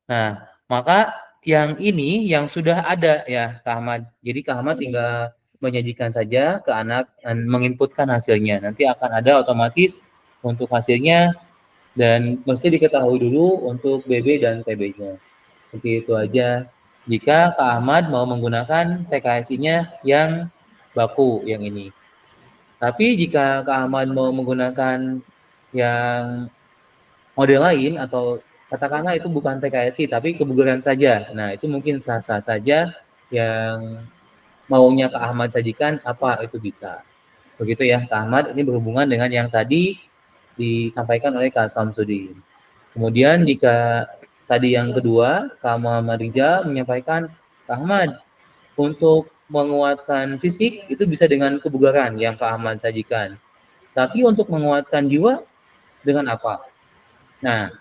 Nah, maka yang ini yang sudah ada ya Kak Ahmad. Jadi Kak Ahmad tinggal menyajikan saja ke anak dan menginputkan hasilnya. Nanti akan ada otomatis untuk hasilnya dan mesti diketahui dulu untuk BB dan TB-nya. Seperti itu aja. Jika Kak Ahmad mau menggunakan TKSI-nya yang baku yang ini. Tapi jika Kak Ahmad mau menggunakan yang model lain atau katakanlah itu bukan TKSI tapi kebugaran saja. Nah, itu mungkin sah-sah saja yang maunya Kak Ahmad sajikan apa itu bisa. Begitu ya Kak Ahmad, ini berhubungan dengan yang tadi disampaikan oleh Kak Samsudin. Kemudian jika tadi yang kedua, Kak Muhammad Rijal menyampaikan, Kak Ahmad, untuk menguatkan fisik itu bisa dengan kebugaran yang Kak Ahmad sajikan. Tapi untuk menguatkan jiwa dengan apa? Nah,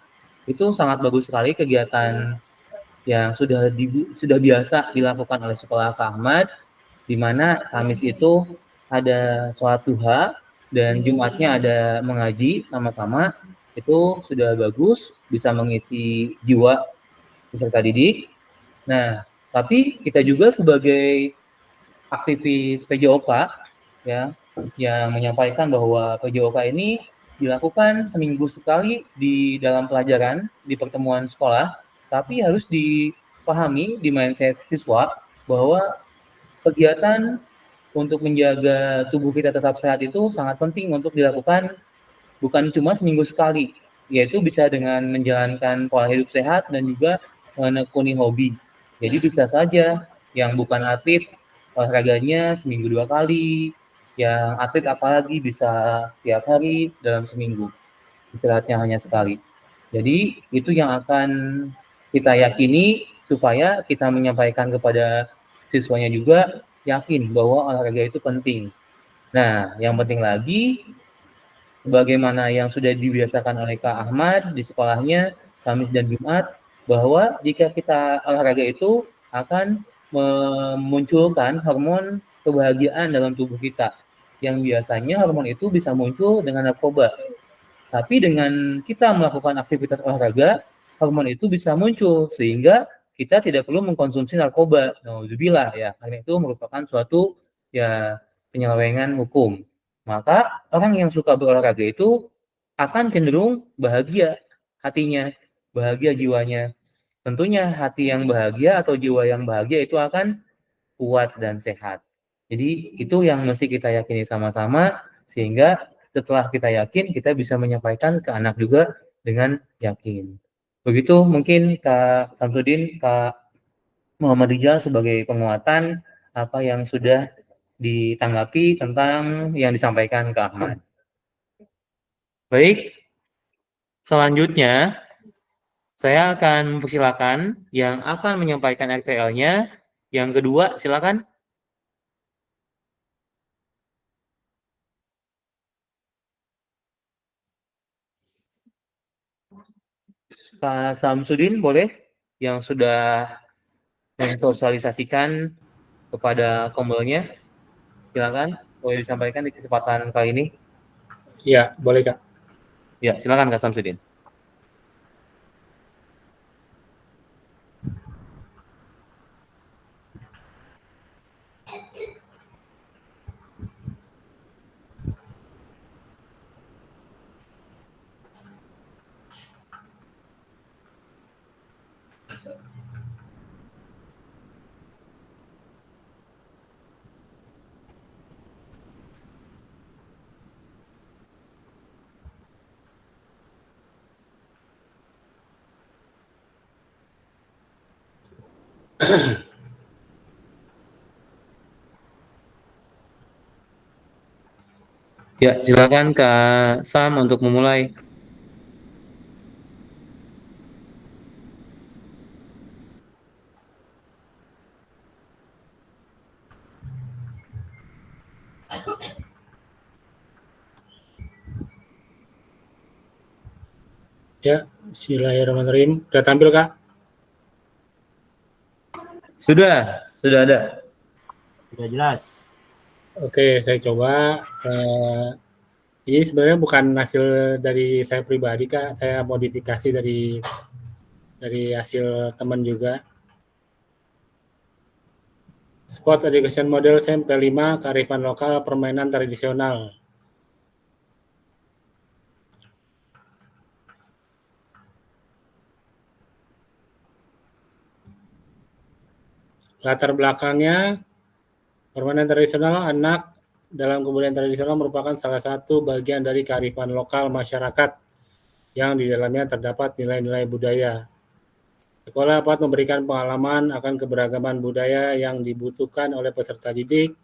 itu sangat bagus sekali kegiatan yang sudah biasa dilakukan oleh sekolah Kak Ahmad, di mana Kamis itu ada sholat duha dan Jumatnya ada mengaji sama-sama. Itu sudah bagus, bisa mengisi jiwa peserta didik. Nah, Tapi kita juga sebagai aktivis PJOK ya yang menyampaikan bahwa PJOK ini dilakukan seminggu sekali di dalam pelajaran di pertemuan sekolah, tapi harus dipahami di mindset siswa bahwa kegiatan untuk menjaga tubuh kita tetap sehat itu sangat penting untuk dilakukan bukan cuma seminggu sekali, yaitu bisa dengan menjalankan pola hidup sehat dan juga menekuni hobi. Jadi bisa saja yang bukan atlet olahraganya seminggu 2 kali, yang atlet apalagi bisa setiap hari dalam seminggu, istirahatnya hanya sekali. Jadi itu yang akan kita yakini supaya kita menyampaikan kepada siswanya juga yakin bahwa olahraga itu penting. Nah, yang penting lagi, sebagaimana yang sudah dibiasakan oleh Kak Ahmad di sekolahnya, Kamis dan Jumat, bahwa jika kita olahraga itu akan memunculkan hormon kebahagiaan dalam tubuh kita. Yang biasanya hormon itu bisa muncul dengan narkoba. Tapi dengan kita melakukan aktivitas olahraga, hormon itu bisa muncul sehingga kita tidak perlu mengkonsumsi narkoba. Nauzubillah ya, karena itu merupakan suatu ya penyelewengan hukum. Maka orang yang suka berolahraga itu akan cenderung bahagia hatinya, bahagia jiwanya. Tentunya hati yang bahagia atau jiwa yang bahagia itu akan kuat dan sehat. Jadi itu yang mesti kita yakini sama-sama sehingga setelah kita yakin kita bisa menyampaikan ke anak juga dengan yakin. Begitu mungkin Kak Samsudin, Kak Muhammad Rijal sebagai penguatan apa yang sudah ditanggapi tentang yang disampaikan Kak Ahmad. Baik, selanjutnya saya akan mempersilakan yang akan menyampaikan RTL-nya. Yang kedua, silakan. Kak Samsudin boleh yang sudah mensosialisasikan kepada kombolnya, silakan boleh disampaikan di kesempatan kali ini. Iya, boleh Kak. Ya, silakan Kak Samsudin. Ya, silakan Kak Sam untuk memulai. Ya, bismillahirrahmanirrahim. Sudah tampil Kak? Sudah ada. Sudah jelas. Oke, saya coba. Ini sebenarnya bukan hasil dari saya pribadi Kak, saya modifikasi dari hasil teman juga. Sport Education Model SMP 5, kearifan lokal, permainan tradisional. Latar belakangnya, permainan tradisional anak dalam kebudayaan tradisional merupakan salah satu bagian dari kearifan lokal masyarakat yang di dalamnya terdapat nilai-nilai budaya. Sekolah dapat memberikan pengalaman akan keberagaman budaya yang dibutuhkan oleh peserta didik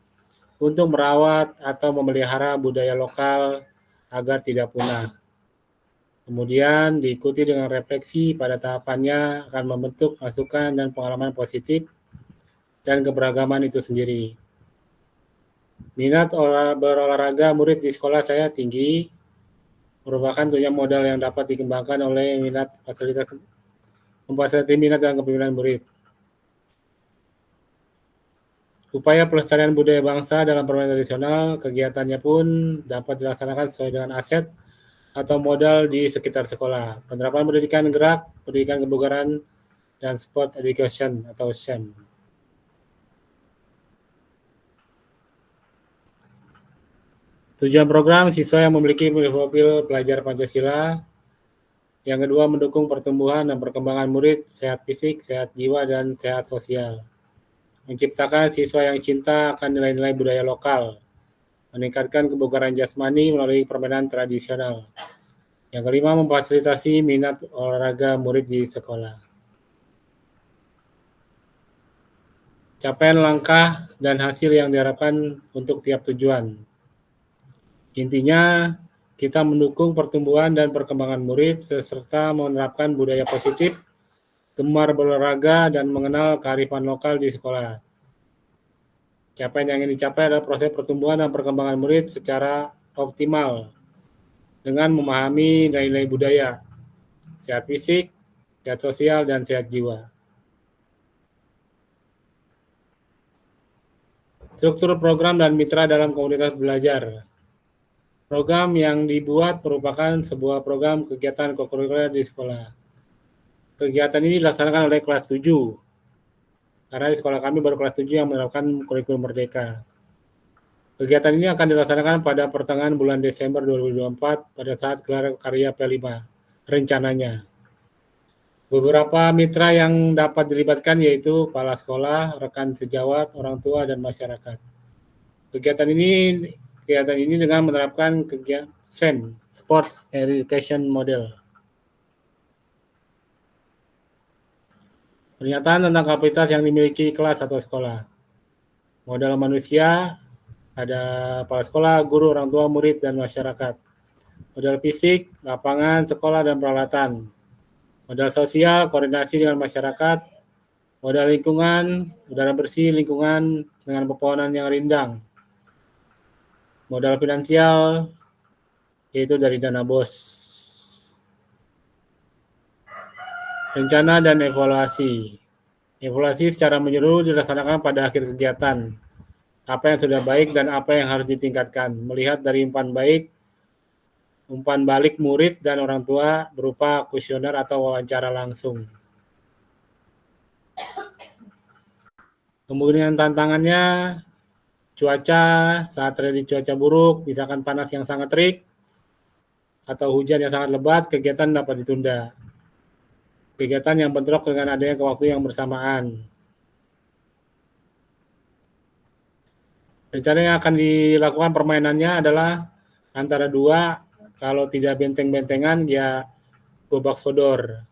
untuk merawat atau memelihara budaya lokal agar tidak punah. Kemudian diikuti dengan refleksi pada tahapannya akan membentuk masukan dan pengalaman positif dan keberagaman itu sendiri. Minat berolahraga murid di sekolah saya tinggi, merupakan tentunya modal yang dapat dikembangkan oleh memfasilitasi minat dan kepemimpinan murid. Upaya pelestarian budaya bangsa dalam permainan tradisional, kegiatannya pun dapat dilaksanakan sesuai dengan aset atau modal di sekitar sekolah. Penerapan pendidikan gerak, pendidikan kebugaran, dan sport education atau SEM. Tujuan program siswa yang memiliki profil pelajar Pancasila. Yang kedua, mendukung pertumbuhan dan perkembangan murid sehat fisik, sehat jiwa, dan sehat sosial. Menciptakan siswa yang cinta akan nilai-nilai budaya lokal. Meningkatkan kebugaran jasmani melalui permainan tradisional. Yang kelima, memfasilitasi minat olahraga murid di sekolah. Capaian langkah dan hasil yang diharapkan untuk tiap tujuan. Intinya, kita mendukung pertumbuhan dan perkembangan murid serta menerapkan budaya positif, gemar berolahraga, dan mengenal kearifan lokal di sekolah. Capaian yang ingin dicapai adalah proses pertumbuhan dan perkembangan murid secara optimal dengan memahami nilai-nilai budaya, sehat fisik, sehat sosial, dan sehat jiwa. Struktur program dan mitra dalam komunitas belajar. Program yang dibuat merupakan sebuah program kegiatan kokurikuler di sekolah. Kegiatan ini dilaksanakan oleh kelas 7. Karena di sekolah kami baru kelas 7 yang menerapkan kurikulum merdeka. Kegiatan ini akan dilaksanakan pada pertengahan bulan Desember 2024 pada saat gelar karya P5, rencananya. Beberapa mitra yang dapat dilibatkan yaitu kepala sekolah, rekan sejawat, orang tua, dan masyarakat. Kegiatan ini dengan menerapkan kegiatan SEM, Sport Education Model. Pernyataan tentang kapasitas yang dimiliki kelas atau sekolah. Modal manusia, ada kepala sekolah, guru, orang tua, murid, dan masyarakat. Modal fisik, lapangan, sekolah, dan peralatan. Modal sosial, koordinasi dengan masyarakat. Modal lingkungan, udara bersih, lingkungan dengan pepohonan yang rindang. Modal finansial, yaitu dari dana BOS. Rencana dan evaluasi. Evaluasi secara menyeluruh dilaksanakan pada akhir kegiatan. Apa yang sudah baik dan apa yang harus ditingkatkan. Melihat dari umpan balik murid dan orang tua berupa kuesioner atau wawancara langsung. Kemudian tantangannya, cuaca, saat terjadi cuaca buruk, misalkan panas yang sangat terik, atau hujan yang sangat lebat, kegiatan dapat ditunda. Kegiatan yang bentrok dengan adanya waktu yang bersamaan. Rencana yang akan dilakukan permainannya adalah antara dua, kalau tidak benteng-bentengan, ya gobak sodor.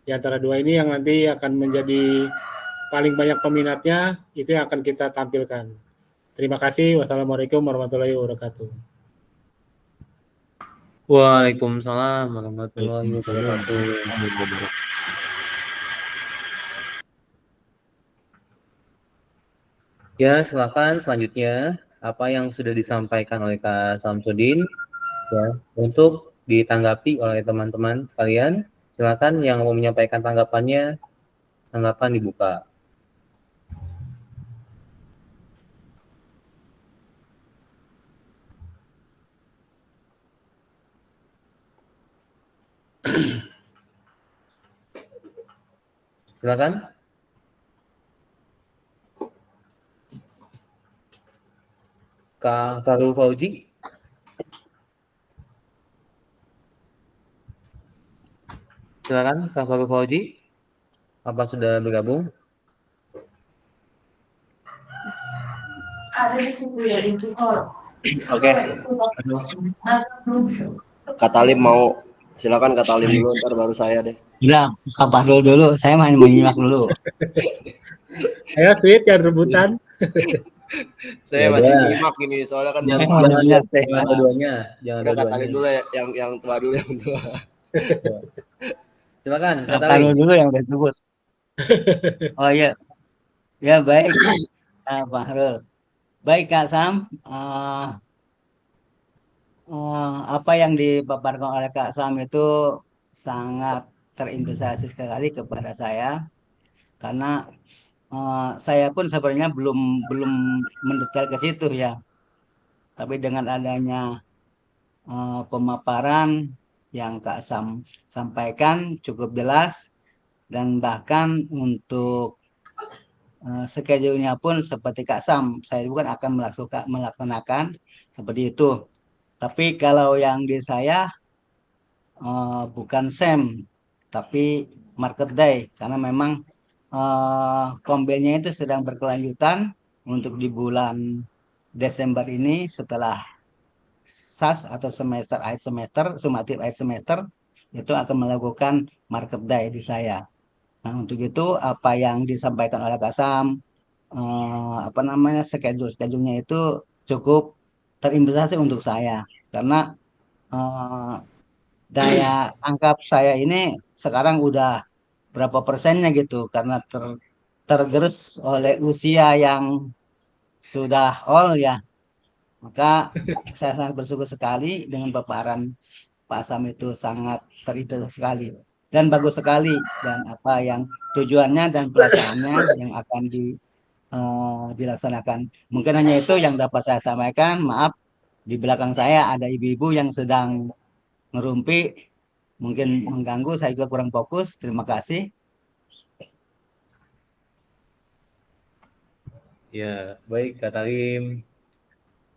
Di antara dua ini yang nanti akan menjadi paling banyak peminatnya, itu yang akan kita tampilkan. Terima kasih. Wassalamualaikum warahmatullahi wabarakatuh. Waalaikumsalam warahmatullahi wabarakatuh. Ya, silakan selanjutnya apa yang sudah disampaikan oleh Kak Samsudin ya untuk ditanggapi oleh teman-teman sekalian. Silakan yang mau menyampaikan tanggapan dibuka. Silakan. Kak Farul Fauzi. Silakan Kak Farul Fauzi. Apa sudah bergabung? Oke. Kak Talim mau, silakan Kak Talim dulu, ntar baru saya deh. Udah, Kak Fahrul dulu, saya hanya menyimak dulu. Ayo sweet, jangan rebutan. Saya masih menyimak ini, soalnya kan Jangan dua-duanya. Kak Talim dulu ya, yang tua dulu yang tua. Silakan Kak Fahrul dulu yang udah sebut. Oh iya, ya baik Kak Fahrul. Baik Kak Sam, apa yang dipaparkan oleh Kak Sam itu sangat terinspirasi sekali kepada saya, karena saya pun sebenarnya belum mendetail ke situ ya. Tapi dengan adanya pemaparan yang Kak Sam sampaikan cukup jelas, dan bahkan untuk schedule-nya pun seperti Kak Sam, saya bukan akan melaksanakan seperti itu. Tapi kalau yang di saya bukan SEM, tapi Market Day, karena memang kombelnya itu sedang berkelanjutan untuk di bulan Desember ini setelah SAS atau semester akhir semester, sumatif akhir semester, itu akan melakukan Market Day di saya. Nah, untuk itu apa yang disampaikan oleh Kasam, apa namanya, schedule-nya itu cukup terinvestasi untuk saya, karena eh, daya angkap saya ini sekarang udah berapa persennya gitu, karena tergerus oleh usia yang sudah all ya. Maka saya sangat bersyukur sekali dengan paparan Pak Sam, itu sangat terintegrasi sekali dan bagus sekali, dan apa yang tujuannya dan pelaksanaannya yang akan dilaksanakan. Mungkin hanya itu yang dapat saya sampaikan. Maaf, di belakang saya ada ibu-ibu yang sedang ngerumpi, mungkin mengganggu, saya juga kurang fokus. Terima kasih. Ya, baik Kak Talim.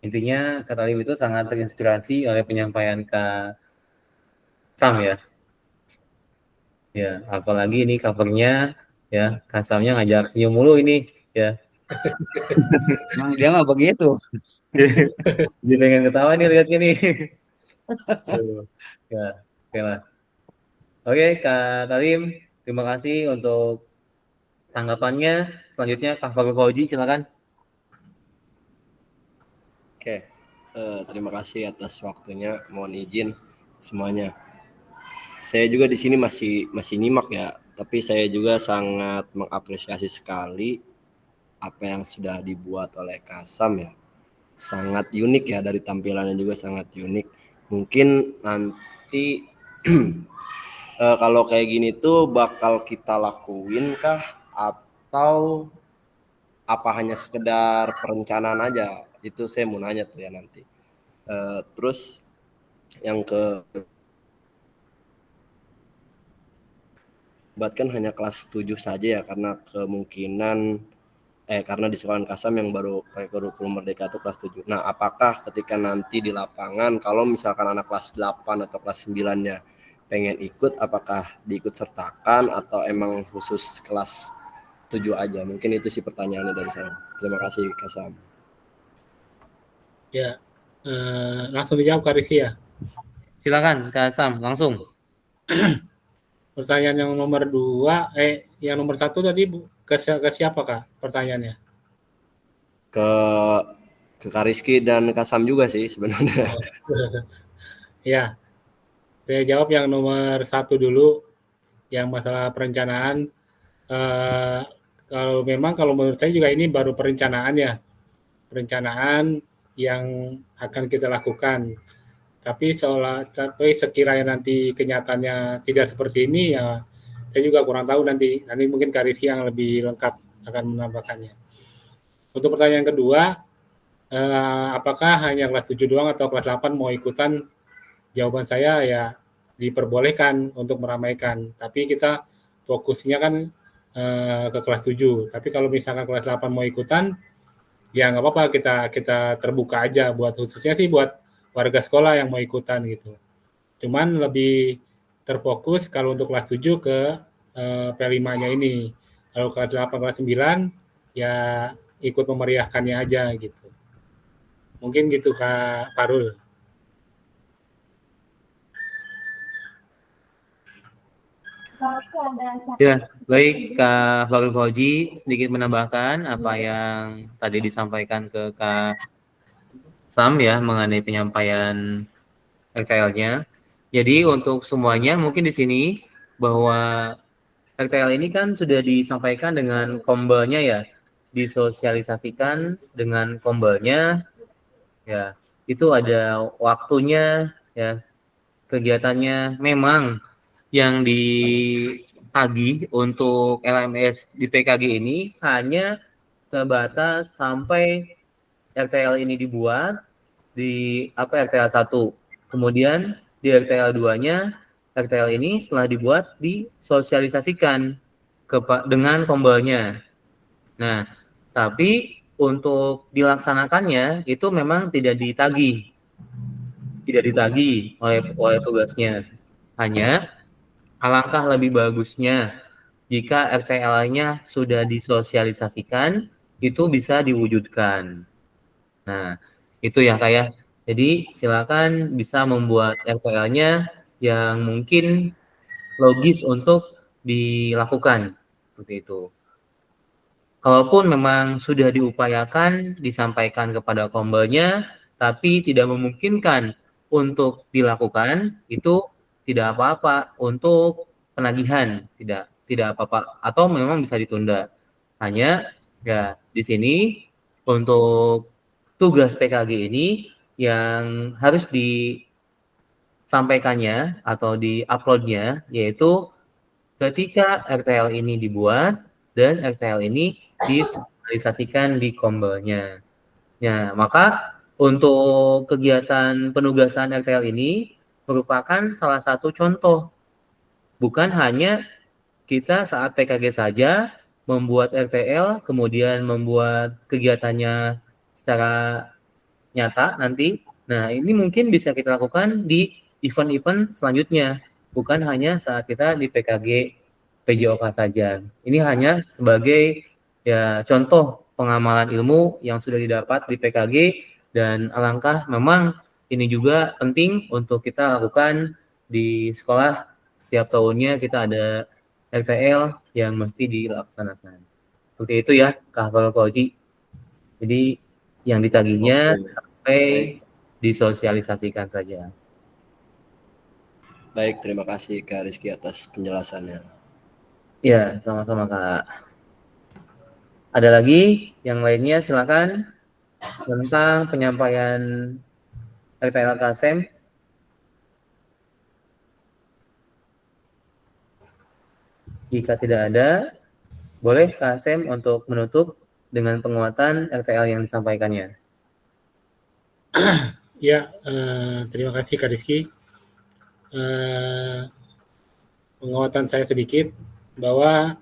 Intinya Kak Talim itu sangat terinspirasi oleh penyampaian Kak Sam ya. Ya, apalagi ini covernya ya, Kak Samnya ngajak senyum mulu ini ya. Emang dia mah begitu. Jadi pengen ketawa nih lihatnya nih. Ya, oke lah. Oke, Kak Talim, terima kasih untuk tanggapannya. Selanjutnya Kak Fakul Fauzi, silakan. Oke, terima kasih atas waktunya. Mohon izin semuanya. Saya juga di sini masih nyimak ya, tapi saya juga sangat mengapresiasi sekali apa yang sudah dibuat oleh Kasam ya. Sangat unik ya, dari tampilannya juga sangat unik. Mungkin nanti kalau kayak gini tuh bakal kita lakuin kah, atau apa hanya sekedar perencanaan aja? Itu saya mau nanya tuh ya nanti. Terus yang bahkan hanya kelas 7 saja ya, karena kemungkinan karena di sekolah Kasam yang baru kurikulum Merdeka itu kelas 7. Nah, apakah ketika nanti di lapangan, kalau misalkan anak kelas 8 atau kelas 9-nya pengen ikut, apakah diikut sertakan atau emang khusus kelas 7 aja? Mungkin itu sih pertanyaannya dari saya. Terima kasih Kasam. Ya, langsung dijawab Kak Rizky ya. Silakan Kak Sam, langsung. Pertanyaan yang nomor 2, yang nomor 1 tadi ke siapa Kak pertanyaannya? Ke Kak Rizky dan Kasam juga sih sebenarnya. Ya, saya jawab yang nomor 1 dulu, yang masalah perencanaan. Kalau menurut saya juga ini baru perencanaan ya, perencanaan yang akan kita lakukan. Tapi sekiranya nanti kenyataannya tidak seperti ini ya, saya juga kurang tahu, nanti mungkin Kak Rizky yang lebih lengkap akan menambahkannya. Untuk pertanyaan kedua, apakah hanya kelas 7 doang atau kelas 8 mau ikutan? Jawaban saya ya diperbolehkan untuk meramaikan, tapi kita fokusnya kan ke kelas 7. Tapi kalau misalkan kelas 8 mau ikutan, ya nggak apa-apa, kita terbuka aja, khususnya sih buat warga sekolah yang mau ikutan gitu. Cuman lebih terfokus kalau untuk kelas 7 ke P5-nya ini. Kalau kelas 8, kelas 9 ya ikut memeriahkannya aja gitu. Mungkin gitu Kak Parul. Ya, baik Kak Fakul Fauzi, sedikit menambahkan apa yang tadi disampaikan ke Kak Sam ya mengenai penyampaian RTL-nya. Jadi untuk semuanya mungkin di sini bahwa RTL ini kan sudah disampaikan dengan kombelnya ya, disosialisasikan dengan kombelnya ya. Itu ada waktunya ya, kegiatannya. Memang yang ditagih untuk LMS di PKG ini hanya sebatas sampai RTL ini dibuat di RTL 1. Kemudian di RTL 2-nya RTL ini setelah dibuat disosialisasikan dengan kombelnya. Nah, tapi untuk dilaksanakannya itu memang tidak ditagih. tidak ditagih oleh tugasnya. Hanya alangkah lebih bagusnya jika RTL-nya sudah disosialisasikan, itu bisa diwujudkan. Nah, itu ya Kak ya. Jadi silakan bisa membuat RTL-nya yang mungkin logis untuk dilakukan seperti itu. Kalaupun memang sudah diupayakan disampaikan kepada kombelnya, tapi tidak memungkinkan untuk dilakukan, itu tidak apa-apa untuk penagihan, tidak apa-apa, atau memang bisa ditunda. Hanya ya di sini untuk tugas PKG ini yang harus disampaikannya atau di-uploadnya yaitu ketika RTL ini dibuat dan RTL ini disosialisasikan di kombelnya. Ya, maka untuk kegiatan penugasan RTL ini merupakan salah satu contoh. Bukan hanya kita saat PKG saja membuat RTL, kemudian membuat kegiatannya secara nyata nanti. Nah, ini mungkin bisa kita lakukan di event-event selanjutnya, bukan hanya saat kita di PKG PJOK saja. Ini hanya sebagai ya contoh pengamalan ilmu yang sudah didapat di PKG, dan alangkah memang ini juga penting untuk kita lakukan di sekolah. Setiap tahunnya kita ada RTL yang mesti dilaksanakan. Seperti itu ya, Kak Fauzi. Jadi yang ditagihnya sampai disosialisasikan saja. Baik, terima kasih Kak Rizky atas penjelasannya. Ya, sama-sama Kak. Ada lagi yang lainnya, silakan, tentang penyampaian RTL KSM. Jika tidak ada, boleh KSM untuk menutup dengan penguatan RTL yang disampaikannya. Ya, terima kasih Kak Rizky. Penguatan saya sedikit bahwa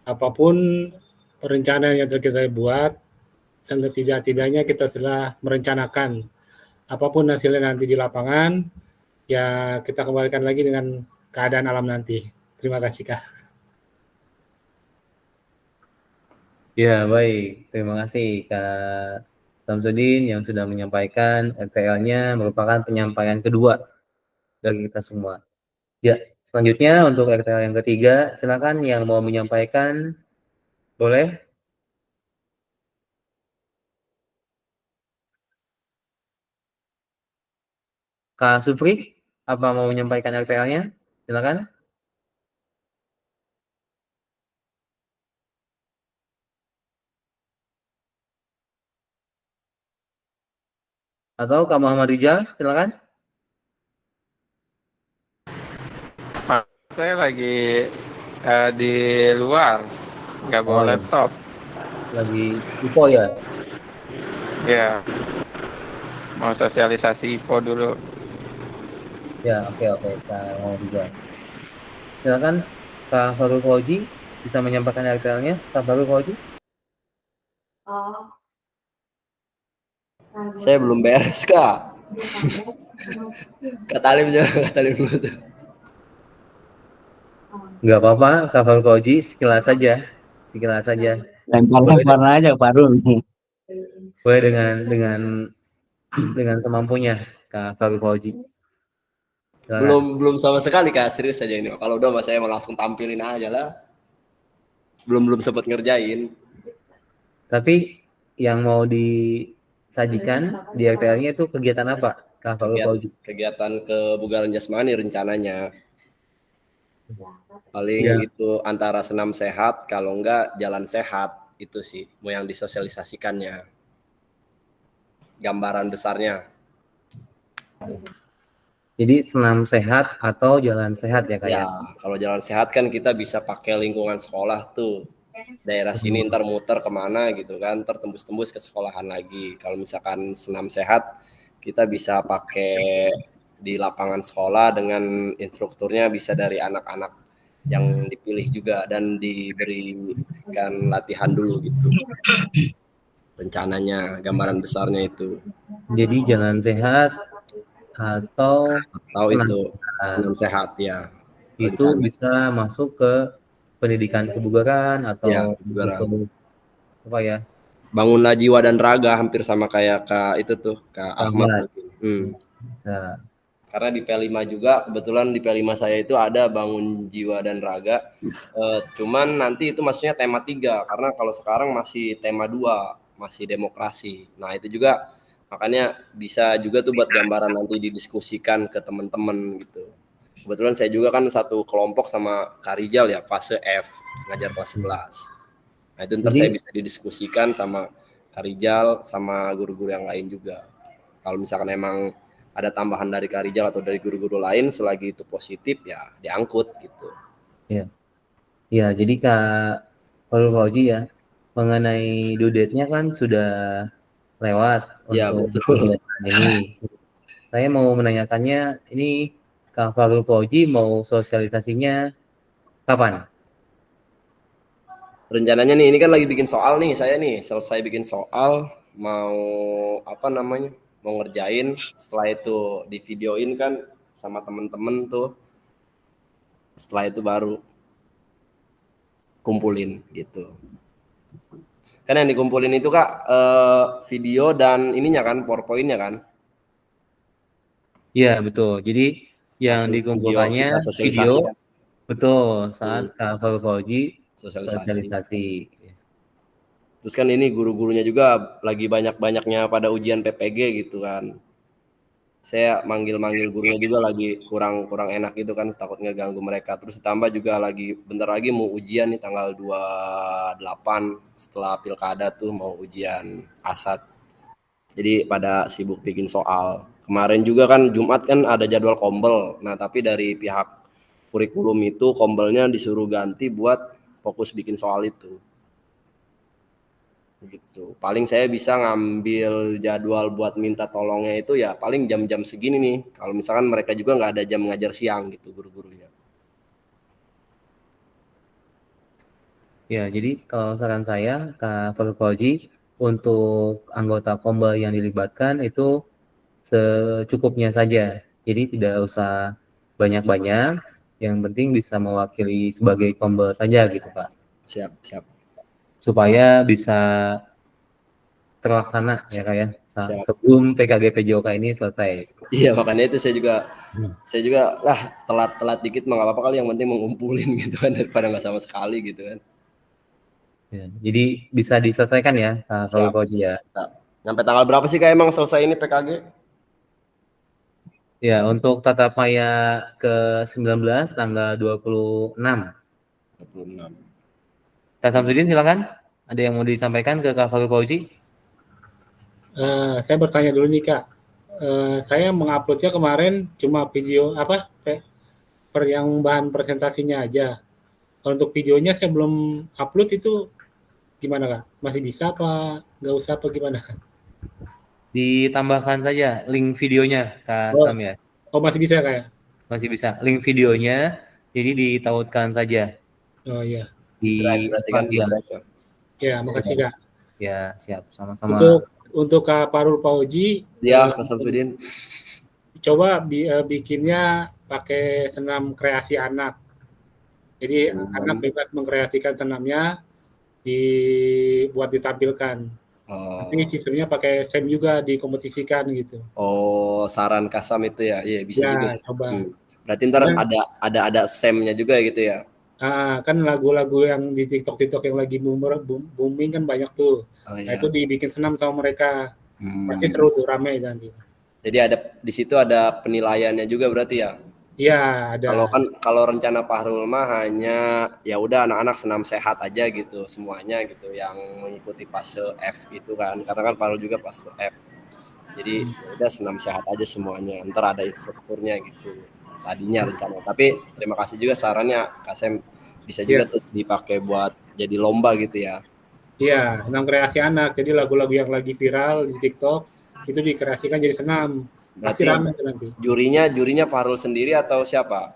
apapun perencanaan yang kita buat, setidak-tidaknya kita telah merencanakan. Apapun hasilnya nanti di lapangan, ya kita kembalikan lagi dengan keadaan alam nanti. Terima kasih Kak. Ya, baik. Terima kasih Kak Samsudin yang sudah menyampaikan RTL-nya merupakan penyampaian kedua bagi kita semua. Ya, selanjutnya untuk RTL yang ketiga, silakan yang mau menyampaikan, boleh. Kak Supri, apa mau menyampaikan RTL-nya? Silakan. Atau Kak Muhammad Rijal, silakan. Saya lagi di luar, nggak bawa laptop. Lagi IPO ya? Ya, mau sosialisasi IPO dulu. Ya, oke, Kak Muhammad Rijal. Silakan Kak Farul Fauzi bisa menyampaikan RTL-nya. Kak Farul Fauzi. Saya belum beres Kak. Kak Talim dulu tuh. Nggak apa-apa, Kak Farul Fauzi, sekilas saja. Lempar aja Farul. Boleh dengan semampunya, Kak Farul Fauzi. Belum sama sekali Kak, serius aja ini. Kalau udah saya mau langsung tampilin aja lah. Belum sempat ngerjain. Tapi yang mau disajikan di RTL-nya itu kegiatan apa, Kak Farul Fauzi? Kegiatan kebugaran jasmani rencananya. Paling itu antara senam sehat, kalau enggak jalan sehat, itu sih mau yang disosialisasikannya. Gambaran besarnya. Jadi senam sehat atau jalan sehat ya Kak ya? Kalau jalan sehat kan kita bisa pakai lingkungan sekolah tuh. Daerah sini ntar muter kemana gitu kan, tertembus-tembus ke sekolahan lagi. Kalau misalkan senam sehat, kita bisa pakai di lapangan sekolah dengan instrukturnya bisa dari anak-anak yang dipilih juga dan diberikan latihan dulu gitu. Rencananya, gambaran besarnya itu. Jadi jalan sehat atau Tahu senam itu sehat. senam sehat ya. Itu Rencana. bisa masuk ke pendidikan kebugaran Ya, atau kebugaran. untuk apa ya? Bangunlah jiwa dan raga hampir sama kayak Kak itu tuh, Kak Ahmad Ahmad. mungkin. Bisa. Karena di P5 juga kebetulan di P5 saya itu ada bangun jiwa dan raga. Cuman nanti itu maksudnya tema 3 karena kalau sekarang masih tema 2, masih demokrasi. Nah, itu juga makanya bisa juga tuh buat gambaran nanti didiskusikan ke teman-teman gitu. Kebetulan saya juga kan satu kelompok sama Kak Rijal ya, fase F, ngajar kelas 11. Nah, itu ntar saya Jadi bisa didiskusikan sama Kak Rijal sama guru-guru yang lain juga. Kalau misalkan emang ada tambahan dari Kak Rijal atau dari guru-guru lain selagi itu positif ya diangkut gitu. ya, ya jadi Kak Fauzi ya, mengenai due date-nya kan sudah lewat Ya untuk betul. ini. Saya mau menanyakannya, ini Kak Fauzi mau sosialisasinya kapan? Rencananya nih ini kan lagi bikin soal nih saya nih selesai bikin soal mau apa namanya mau ngerjain setelah itu di videoin kan sama temen-temen tuh setelah itu baru kumpulin gitu. Kan yang dikumpulin itu Kak video dan ininya kan PowerPoint-nya kan. Iya betul. Jadi yang Hasil video dikumpulkannya kita video, sosialisasikan. betul, saat Kak Fauzi Sosialisasi. sosialisasi. Terus kan ini guru-gurunya juga lagi banyak-banyaknya pada ujian PPG gitu kan. Saya manggil-manggil gurunya juga lagi kurang enak gitu kan, takut ngeganggu mereka. Terus ditambah juga lagi bentar lagi mau ujian nih tanggal 28 setelah pilkada tuh mau ujian ASAT. Jadi pada sibuk bikin soal. Kemarin juga kan Jumat kan ada jadwal kombel. Nah, tapi dari pihak kurikulum itu kombelnya disuruh ganti buat fokus bikin soal itu. Gitu. Paling saya bisa ngambil jadwal buat minta tolongnya itu ya paling jam-jam segini nih. Kalau misalkan mereka juga nggak ada jam ngajar siang gitu guru-gurunya. Ya, jadi kalau saran saya, Kak Fauzi, untuk anggota kombel yang dilibatkan itu secukupnya saja. Jadi tidak usah banyak-banyak, yang penting bisa mewakili sebagai kombel saja gitu Pak. Siap. Supaya bisa terlaksana ya Kak ya, Siap. sebelum PKG PJOK ini selesai. Iya makanya itu saya juga lah telat dikit mah nggak apa-apa kali yang penting mengumpulin gitu kan daripada nggak sama sekali gitu kan. Ya, jadi bisa diselesaikan ya Kak Siap. Fauzi ya. Sampai tanggal berapa sih Kak emang selesai ini PKG? Ya, untuk tatap maya ke-19 tanggal 26. 26. Kak Samsudin silakan. Ada yang mau disampaikan ke Kak Fauzi? Saya bertanya dulu nih Kak. Saya menguploadnya kemarin cuma video yang bahan presentasinya aja. Kalau untuk videonya saya belum upload itu gimana Kak? Masih bisa apa nggak usah apa gimana? Ditambahkan saja link videonya Kak Sam ya. Oh masih bisa Kak ya? Masih bisa. Link videonya jadi ditautkan saja. Oh iya. Di Berarti kan di drive ya. Ya, makasih Kak. Ya, siap. Sama-sama. Untuk Kak Parul Pauji, Ya, Kak Samsudin. coba bikinnya pakai senam kreasi anak. Jadi anak bebas mengkreasikan senamnya buat ditampilkan. Tapi sistemnya pakai SEM juga dikompetisikan gitu. Oh, saran Kasam itu ya. Iya, bisa juga. Coba. Berarti ntar ada SEM-nya juga gitu ya. Kan lagu-lagu yang di TikTok yang lagi booming kan banyak tuh. Oh, iya. Nah, itu dibikin senam sama mereka. Pasti seru tuh, rame nanti. Jadi di situ ada penilaiannya juga berarti ya? Iya, ada. Kalau rencana Fahrul mah hanya ya udah anak-anak senam sehat aja gitu semuanya gitu yang mengikuti fase F itu kan. Karena kan Fahrul juga fase F. Jadi ya udah senam sehat aja semuanya. Ntar ada instrukturnya gitu. Tadinya rencana. Tapi terima kasih juga sarannya Kak Sem, bisa juga tuh dipakai buat jadi lomba gitu ya. Iya, senam kreasi anak. Jadi lagu-lagu yang lagi viral di TikTok itu dikreasikan jadi senam. Pasti ramai nanti. Jurinya Fahrul sendiri atau siapa?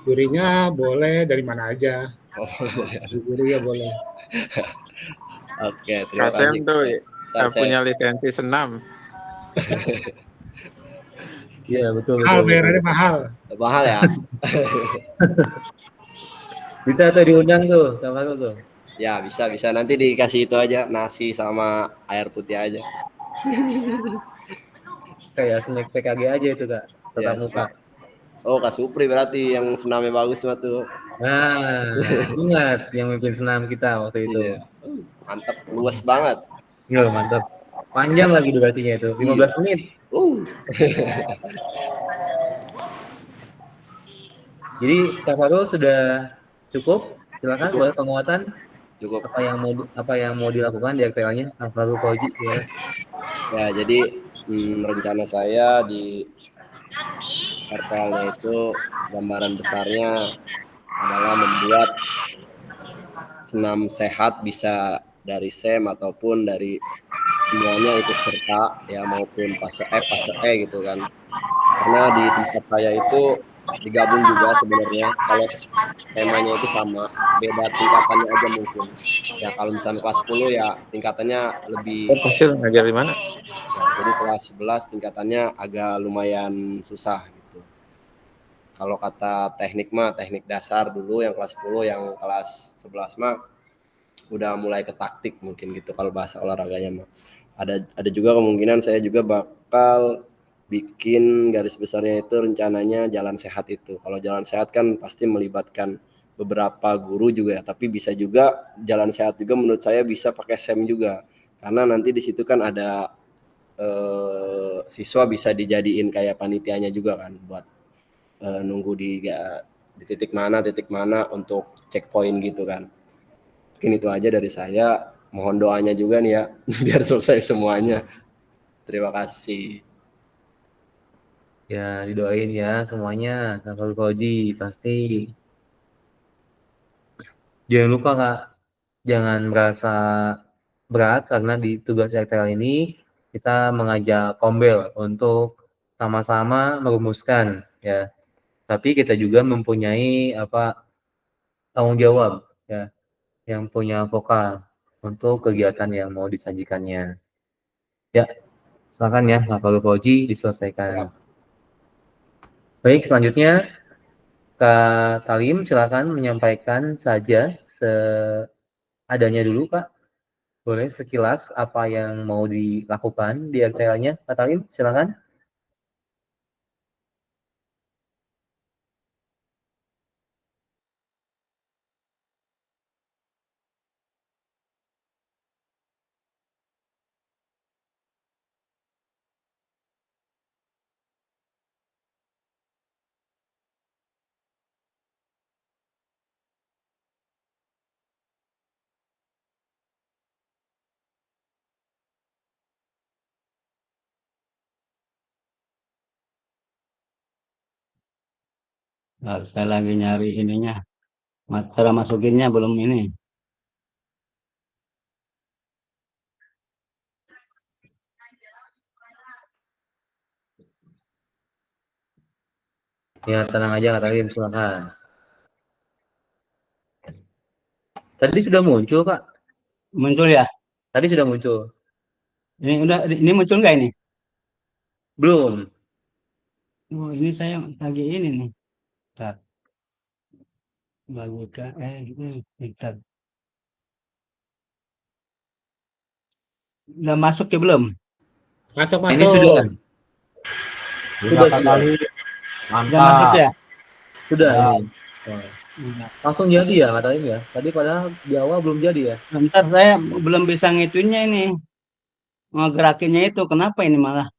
Jurinya boleh dari mana aja. Juri ya boleh. Oke, terima kasih. Kasem tuh punya lisensi senam. Iya, betul Mahal, betul betul. bayarannya mahal. Mahal ya? Bisa tuh diundang tuh sama lu tuh. Ya bisa nanti dikasih itu aja, nasi sama air putih aja. Kayak snack PKG aja itu Kak, tatap Ya, muka. oh Kak Supri berarti yang senamnya bagus mah tuh. Nah, ingat yang mimpin senam kita waktu itu. Iya. Mantap, luas banget. Iya, mantap. Panjang lagi durasinya itu, 15 Iya. menit. Jadi Kak Farul sudah cukup. Silakan boleh penguatan Cukup. apa yang mau dilakukan di RTL-nya Kak Farul Fauzi. Ya, jadi rencana saya di RTL-nya itu gambaran besarnya adalah membuat senam sehat, bisa dari SEM ataupun dari semuanya ikut serta ya, maupun fase E gitu kan. Karena di tempat saya itu digabung juga sebenarnya, kalau temanya itu sama, beda tingkatannya aja mungkin. Ya kalau misalnya kelas 10 ya tingkatannya lebih, Hasil ngajar di mana? ya, jadi kelas 11 tingkatannya agak lumayan susah gitu. Kalau kata teknik mah teknik dasar dulu yang kelas 10, yang kelas 11 mah udah mulai ke taktik mungkin gitu kalau bahasa olahraganya mah. Ada juga kemungkinan saya juga bakal bikin garis besarnya itu rencananya jalan sehat itu. Kalau jalan sehat kan pasti melibatkan beberapa guru juga ya, tapi bisa juga jalan sehat juga menurut saya bisa pakai SEM juga. Karena nanti di situ kan ada siswa bisa dijadiin kayak panitianya juga kan, buat nunggu di titik mana untuk checkpoint gitu kan. Mungkin itu aja dari saya. Mohon doanya juga nih ya biar selesai semuanya. Terima kasih. Ya, didoain ya semuanya Kak Farul Fauzi pasti. Jangan lupa Kak, jangan merasa berat karena di tugas RTL ini kita mengajak Kombel untuk sama-sama merumuskan ya. Tapi kita juga mempunyai tanggung jawab ya, yang punya vokal untuk kegiatan yang mau disajikannya. Ya, silakan ya Kak Farul Fauzi diselesaikan. Siap. Baik, selanjutnya Kak Talim silakan menyampaikan saja seadanya dulu Kak. Boleh sekilas apa yang mau dilakukan di RTL-nya Kak Talim, silakan. Nah, saya lagi nyari ininya, cara masukinnya belum ini. Ya, tenang aja Kak Talim, silakan. Tadi sudah muncul Kak. Muncul ya? Tadi sudah muncul. Ini muncul nggak ini? Belum. Oh, ini saya lagi ini nih. Bentar. Bagikan, bentar. Udah masuk ya belum? Masuk. Ini sudah. Sudah Kak Tali. Udah masuk ya? Sudah Ya. ini. Langsung jadi ya Kak Talim ya. Tadi padahal di awal belum jadi ya. Bentar, saya belum bisa ngituinnya ini. Ngegerakinnya itu, kenapa ini malah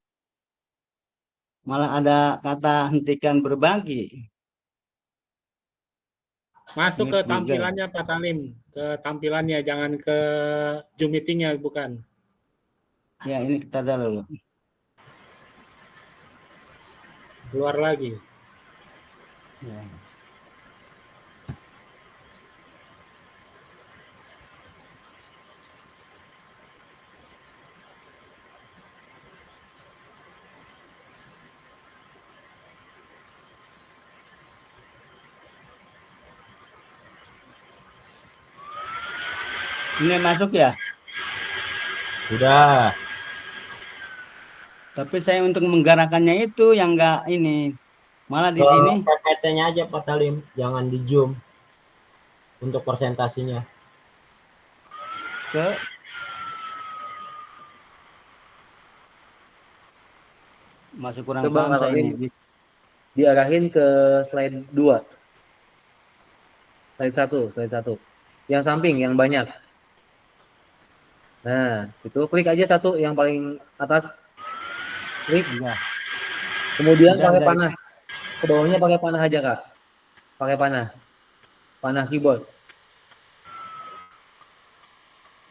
ada kata hentikan berbagi. Masuk Ini ke Google. tampilannya Pak Talim, ke tampilannya, jangan ke Zoom meetingnya, bukan. Ya, ini kita dulu. Keluar lagi. Ya. Ini masuk ya? Sudah. Tapi saya untuk menggerakkannya itu yang enggak ini. Malah di sini PPT-nya aja Pak Talim, jangan di Zoom untuk presentasinya. ke masih kurang Coba paham saya arahin, ini. diarahin ke slide 2. Slide 1. Yang samping, yang banyak. Nah, itu klik aja satu yang paling atas. Klik. Udah. Kemudian Udah, pakai udah. panah. Ke bawahnya pakai panah aja, Kak. Pakai panah. Panah keyboard.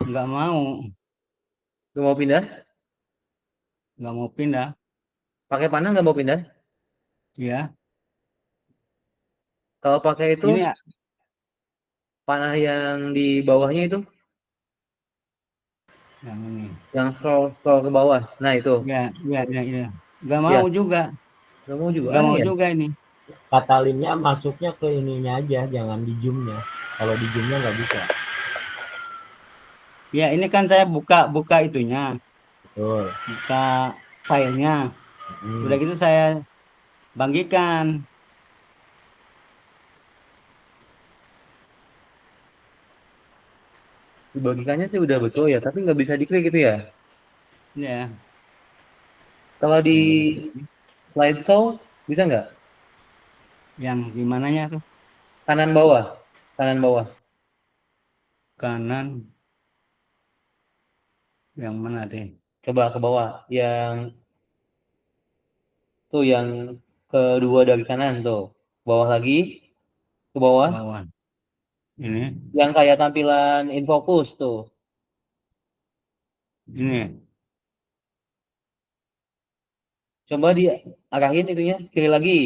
Enggak mau. Lu mau pindah? Enggak mau pindah. Pakai panah nggak mau pindah? Ya. Kalau pakai itu, Ini ya, panah yang di bawahnya itu, yang ini. yang scroll ke bawah. Nah, itu. Ya. Enggak Ya. mau juga. Nggak mau juga. Enggak mau ya? juga ini. Pak Talimnya masuknya ke ininya aja, jangan di Zoom-nya. Kalau di Zoom-nya nggak bisa. Ya, ini kan saya buka itunya, Betul. buka filenya. Hmm. Udah gitu saya bagikan. Dibagikannya sih udah betul ya, tapi nggak bisa diklik gitu ya. Ya, Kalau di nggak bisa. slideshow, bisa nggak? Yang di mananya tuh? Kanan bawah. Kanan bawah. Kanan. Yang mana deh? Coba ke bawah. Yang tuh yang kedua dari kanan tuh. Bawah lagi. Ke bawah. Bawah. Ini. Yang kayak tampilan infocus tuh. Ini. Coba diarahin itunya kiri lagi.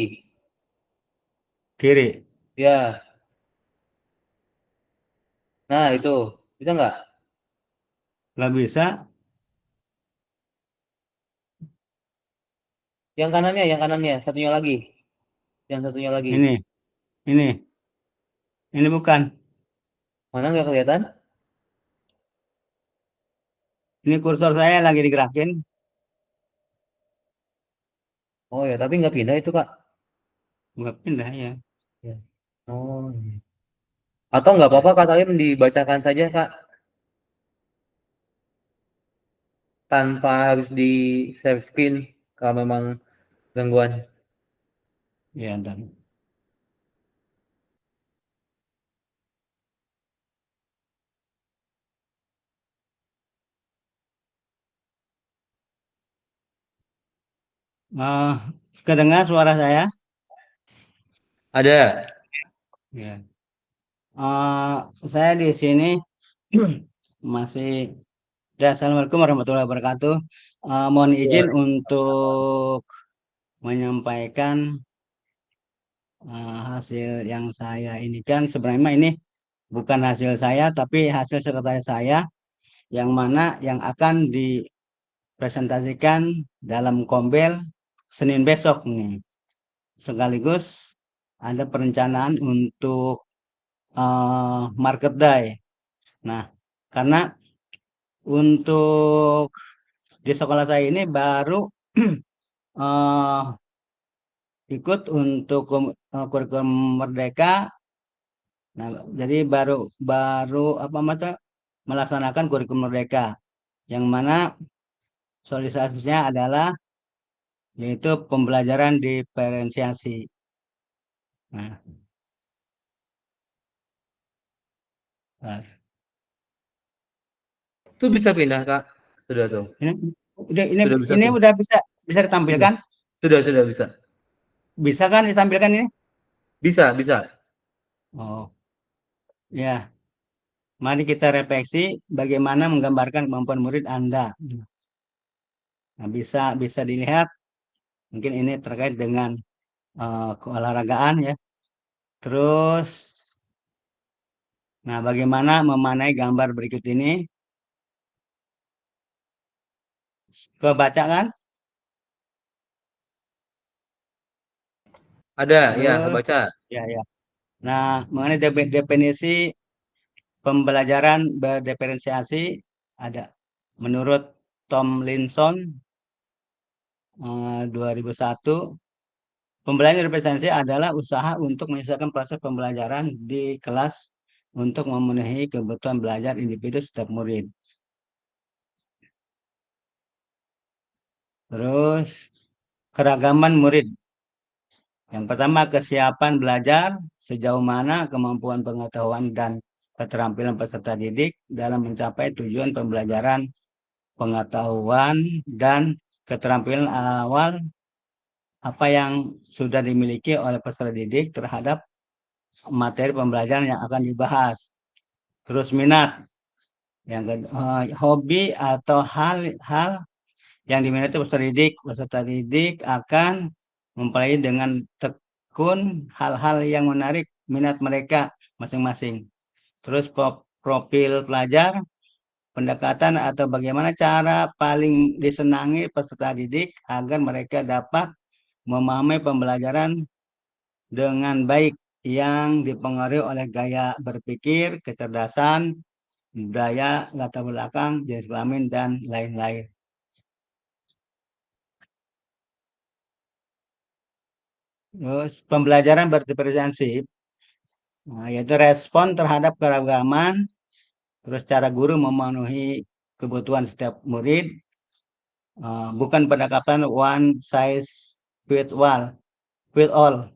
Kiri. Ya. Nah, itu. Bisa nggak? Nggak bisa. Yang kanannya. Satunya lagi. Yang satunya lagi. Ini. Ini. Ini bukan. Mana nggak kelihatan? Ini kursor saya lagi digerakin. Oh ya, tapi nggak pindah itu, Kak. Nggak pindah ya. Ya. Oh, iya. Atau nggak apa-apa Kak Salim dibacakan saja Kak, tanpa harus di share screen kalau memang gangguan. Ya, dan kedengar suara saya? Ada. Ya. Saya di sini masih. Ya, Assalamualaikum warahmatullahi wabarakatuh. Mohon izin untuk menyampaikan hasil yang saya ini kan sebenarnya ini bukan hasil saya tapi hasil sekretaris saya yang mana yang akan dipresentasikan dalam Kombel Senin besok nih. Sekaligus ada perencanaan untuk market day. Nah, karena untuk di sekolah saya ini baru eh, ikut untuk kurikulum Merdeka. Nah, jadi baru baru apa mata melaksanakan kurikulum Merdeka yang mana sosialisasinya adalah yaitu pembelajaran diferensiasi. Nah, Itu bisa pindah Kak. Sudah tuh. Sudah bisa ini pindah. udah bisa ditampilkan? Sudah bisa. Bisa kan ditampilkan ini? Bisa. Oh, ya. Mari kita refleksi bagaimana menggambarkan kemampuan murid Anda. Nah, bisa dilihat mungkin ini terkait dengan keolahragaan ya. Terus, nah bagaimana memanai gambar berikut ini? Kebaca kan? Ada, ya, Terus, baca. ya. Nah, mengenai definisi pembelajaran berdiferensiasi ada menurut Tomlinson 2001. Pembelajaran berpresensi adalah usaha untuk menyelesaikan proses pembelajaran di kelas untuk memenuhi kebutuhan belajar individu setiap murid. Terus keragaman murid. Yang pertama, kesiapan belajar, sejauh mana kemampuan pengetahuan dan keterampilan peserta didik dalam mencapai tujuan pembelajaran, pengetahuan dan keterampilan awal apa yang sudah dimiliki oleh peserta didik terhadap materi pembelajaran yang akan dibahas. Terus minat, yang hobi atau hal-hal yang diminati peserta didik akan mempelajari dengan tekun hal-hal yang menarik minat mereka masing-masing. Terus profil pelajar, pendekatan atau bagaimana cara paling disenangi peserta didik agar mereka dapat memahami pembelajaran dengan baik yang dipengaruhi oleh gaya berpikir, kecerdasan, budaya, latar belakang, jenis kelamin, dan lain-lain. Terus pembelajaran berdiferensiasi, yaitu respon terhadap keragaman, terus cara guru memenuhi kebutuhan setiap murid, bukan pendekatan one size fit all.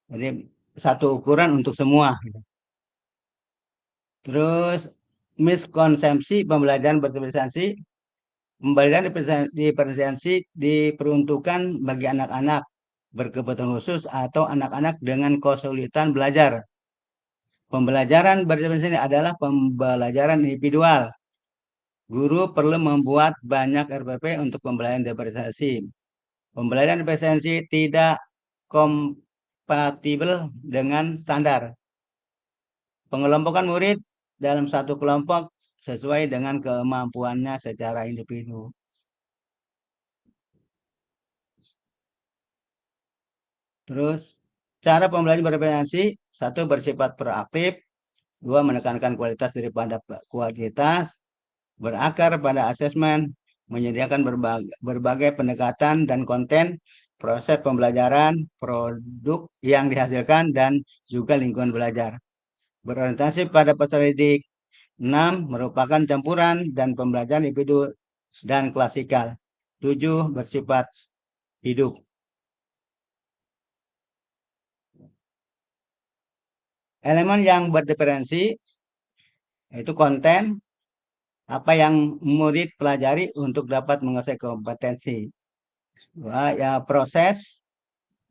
Jadi satu ukuran untuk semua. Terus miskonsepsi pembelajaran berdiferensiasi. Pembelajaran diferensiasi diperuntukkan bagi anak-anak berkebutuhan khusus atau anak-anak dengan kesulitan belajar. Pembelajaran berdiferensiasi adalah pembelajaran individual. Guru perlu membuat banyak RPP untuk pembelajaran diferensiasi. Pembelajaran diferensiasi tidak kompatibel dengan standar. Pengelompokan murid dalam satu kelompok sesuai dengan kemampuannya secara individu. Terus cara pembelajaran bervariasi, satu bersifat proaktif, dua menekankan kualitas daripada kualitas, berakar pada asesmen, menyediakan berbagai pendekatan dan konten, proses pembelajaran, produk yang dihasilkan, dan juga lingkungan belajar. Berorientasi pada peserta didik. 6. Merupakan campuran dan pembelajaran individu dan klasikal. 7. Bersifat hidup. Elemen yang berdiferensi yaitu konten, apa yang murid pelajari untuk dapat menguasai kompetensi. Dua, ya proses,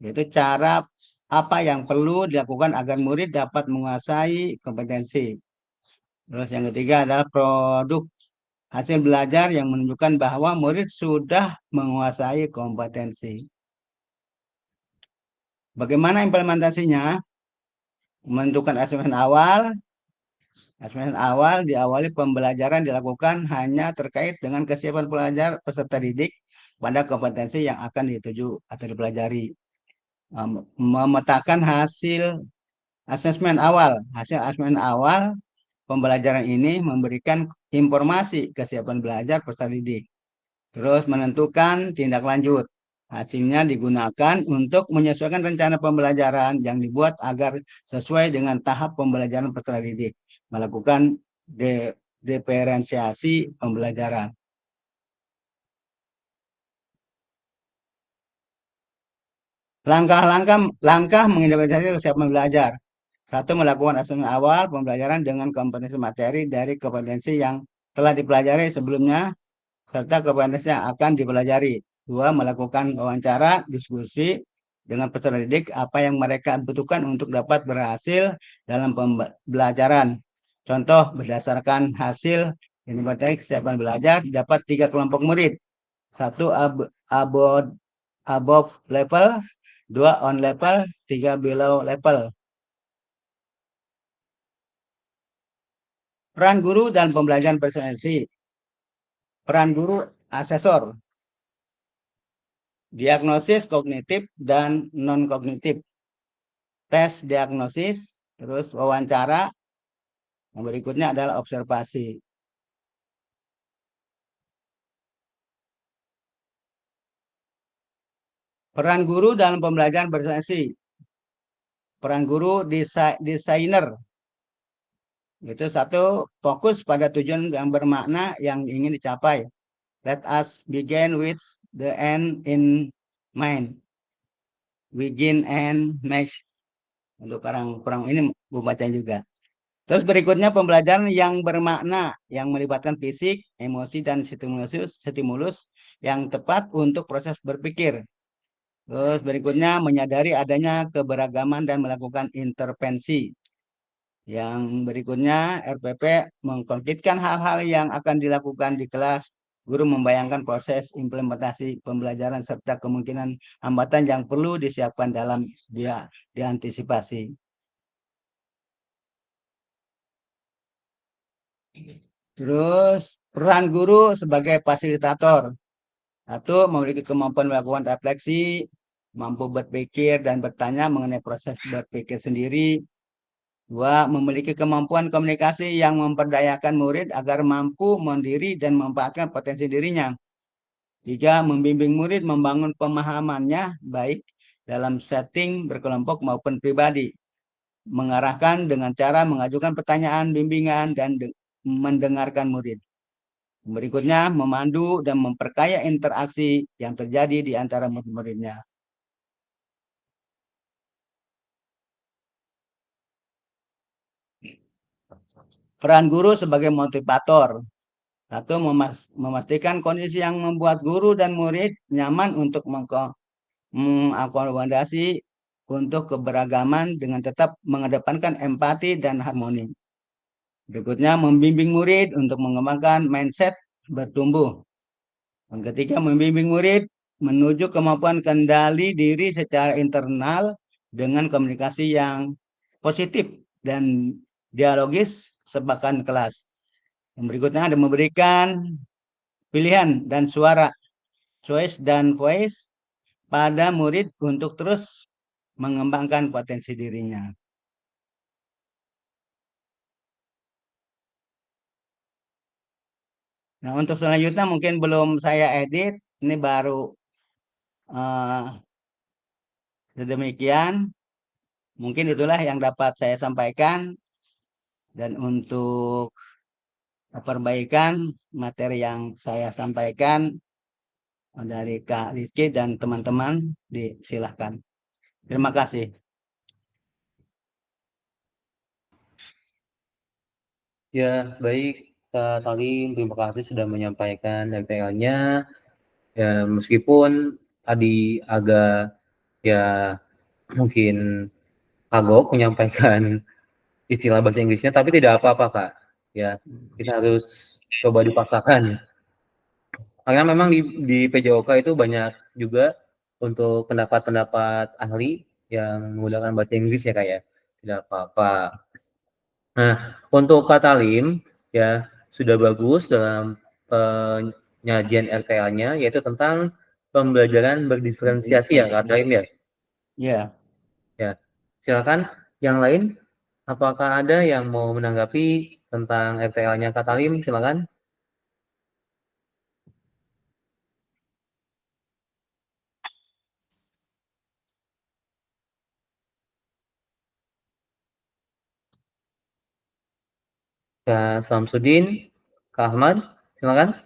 yaitu cara apa yang perlu dilakukan agar murid dapat menguasai kompetensi. Terus yang ketiga adalah produk, hasil belajar yang menunjukkan bahwa murid sudah menguasai kompetensi. Bagaimana implementasinya? Menentukan asesmen awal. Asesmen awal diawali pembelajaran dilakukan hanya terkait dengan kesiapan pelajar peserta didik pada kompetensi yang akan dituju atau dipelajari. Memetakan hasil asesmen awal. Hasil asesmen awal pembelajaran ini memberikan informasi kesiapan belajar peserta didik. Terus menentukan tindak lanjut. Hasilnya digunakan untuk menyesuaikan rencana pembelajaran yang dibuat agar sesuai dengan tahap pembelajaran peserta didik. Melakukan diferensiasi pembelajaran. Langkah mengidentifikasi kesiapan belajar. Satu, melakukan asesmen awal pembelajaran dengan kompetensi materi dari kompetensi yang telah dipelajari sebelumnya serta kompetensi yang akan dipelajari. Dua, melakukan wawancara, diskusi dengan peserta didik apa yang mereka butuhkan untuk dapat berhasil dalam pembelajaran. Contoh, berdasarkan hasil yang dibatai kesiapan belajar, dapat 3 kelompok murid. 1 above level, 2 on level, 3 below level. Peran guru dan pembelajaran personalisasi. Peran guru asesor. Diagnosis kognitif dan non-kognitif. Tes diagnosis, terus wawancara. Yang berikutnya adalah observasi. Peran guru dalam pembelajaran berinteraksi. Peran guru desainer. Itu satu, fokus pada tujuan yang bermakna yang ingin dicapai. Let us begin with the end in mind. Begin and match. Untuk orang ini gue baca juga. Terus berikutnya pembelajaran yang bermakna, yang melibatkan fisik, emosi, dan stimulus yang tepat untuk proses berpikir. Terus berikutnya menyadari adanya keberagaman dan melakukan intervensi. Yang berikutnya RPP mengkonkretkan hal-hal yang akan dilakukan di kelas. Guru membayangkan proses implementasi pembelajaran serta kemungkinan hambatan yang perlu disiapkan dalam diantisipasi. Terus peran guru sebagai fasilitator. Satu, memiliki kemampuan melakukan refleksi, mampu berpikir dan bertanya mengenai proses berpikir sendiri. Dua, memiliki kemampuan komunikasi yang memperdayakan murid agar mampu mandiri dan memanfaatkan potensi dirinya. Tiga, membimbing murid membangun pemahamannya baik dalam setting berkelompok maupun pribadi. Mengarahkan dengan cara mengajukan pertanyaan bimbingan dan mendengarkan murid. Berikutnya, memandu dan memperkaya interaksi yang terjadi di antara murid-muridnya. Peran guru sebagai motivator. Satu, memastikan kondisi yang membuat guru dan murid nyaman untuk mengakomodasi untuk keberagaman dengan tetap mengedepankan empati dan harmoni. Berikutnya, membimbing murid untuk mengembangkan mindset bertumbuh. Yang ketiga, membimbing murid menuju kemampuan kendali diri secara internal dengan komunikasi yang positif dan dialogis sebakan kelas. Yang berikutnya ada memberikan pilihan dan suara, choice dan voice pada murid untuk terus mengembangkan potensi dirinya. Nah, untuk selanjutnya mungkin belum saya edit, ini baru sedemikian. Mungkin itulah yang dapat saya sampaikan. Dan untuk perbaikan materi yang saya sampaikan dari Kak Rizky dan teman-teman disilahkan. Terima kasih. Ya, baik Kak Talim, terima kasih sudah menyampaikan RTL-nya. Ya, meskipun tadi agak ya mungkin kagok menyampaikan istilah bahasa Inggrisnya, tapi tidak apa-apa Kak. Ya, kita harus coba dipaksakan. Karena memang di PJOK itu banyak juga untuk pendapat-pendapat ahli yang menggunakan bahasa Inggris ya Kak ya. Tidak apa-apa. Nah, untuk Kak Talim ya sudah bagus dalam penyajian RTL-nya yaitu tentang pembelajaran berdiferensiasi ya Kak Talim ya. Ya. Ya. Silakan yang lain, apakah ada yang mau menanggapi tentang RTL-nya Kak Talim? Silakan. Kak Samsudin, Kak Ahmad, silakan.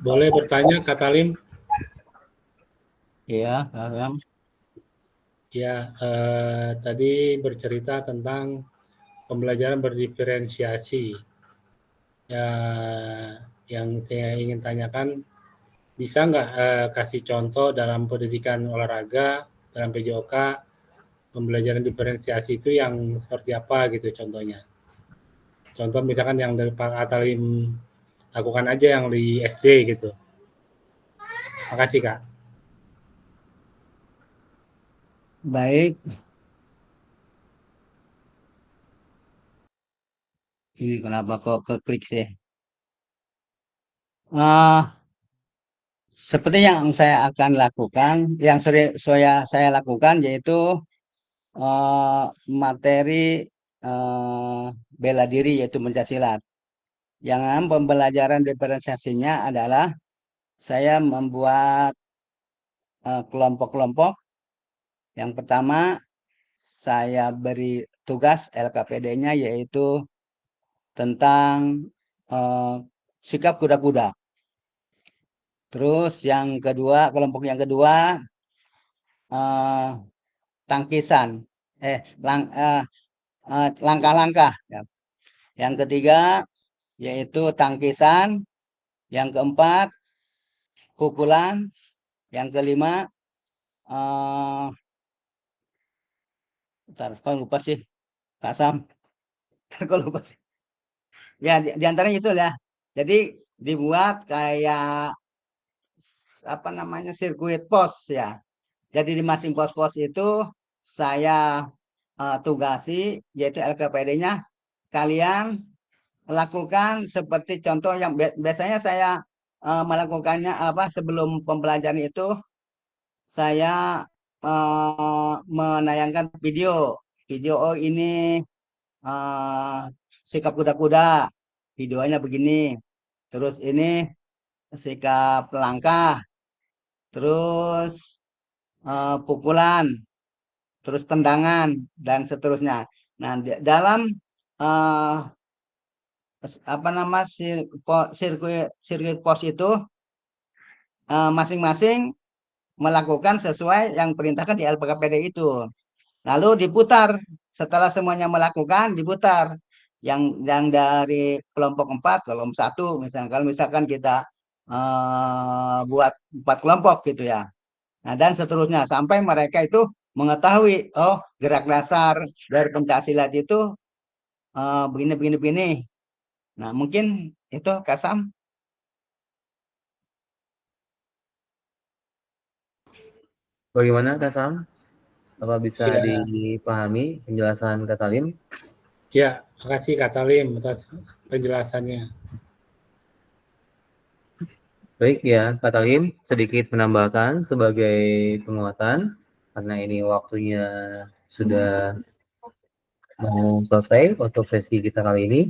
Boleh bertanya, Kak Talim? Iya, Kak. Ya, tadi bercerita tentang pembelajaran berdiferensiasi. Ya, yang saya ingin tanyakan, bisa nggak kasih contoh dalam pendidikan olahraga, dalam PJOK, pembelajaran diferensiasi itu yang seperti apa gitu contohnya? Contoh misalkan yang dari Pak Atalim lakukan aja yang di SD gitu. Makasih Kak. Baik. Ini kenapa kok keklik sih? Seperti yang saya akan lakukan, yang saya lakukan yaitu materi bela diri yaitu pencaksilat. yang pembelajaran diferensiasinya adalah saya membuat kelompok-kelompok. Yang pertama, saya beri tugas LKPD-nya yaitu tentang sikap kuda-kuda. Terus yang kedua, kelompok yang kedua, tangkisan, langkah-langkah. Ya. Yang ketiga, yaitu tangkisan. Yang keempat, pukulan. Yang kelima, kok lupa sih, Kak Sam. Kok lupa sih. Ya, di antaranya itu ya. Jadi dibuat kayak apa namanya sirkuit pos ya. Jadi di masing pos-pos itu saya tugasi yaitu LKPD-nya kalian lakukan seperti contoh yang biasanya saya melakukannya apa sebelum pembelajaran itu saya menayangkan video oh ini sikap kuda-kuda videonya begini, terus ini sikap langkah, terus pukulan, terus tendangan dan seterusnya. Nah dalam apa nama sirkuit pos itu masing-masing melakukan sesuai yang perintahkan di LPKPD itu. Lalu diputar, setelah semuanya melakukan diputar. Yang dari kelompok 4, kelompok 1 misalnya. Kalau misalkan kita buat 4 kelompok gitu ya. Nah, dan seterusnya sampai mereka itu mengetahui oh gerak dasar dari pencaksilat itu begini. Nah, mungkin itu Kak Sam. Bagaimana Kak Sam? Apa bisa Ya. dipahami penjelasan Kak Talim? Ya, makasih Kak Talim atas penjelasannya. Baik ya, Kak Talim sedikit menambahkan sebagai penguatan karena ini waktunya sudah mau selesai untuk sesi kita kali ini.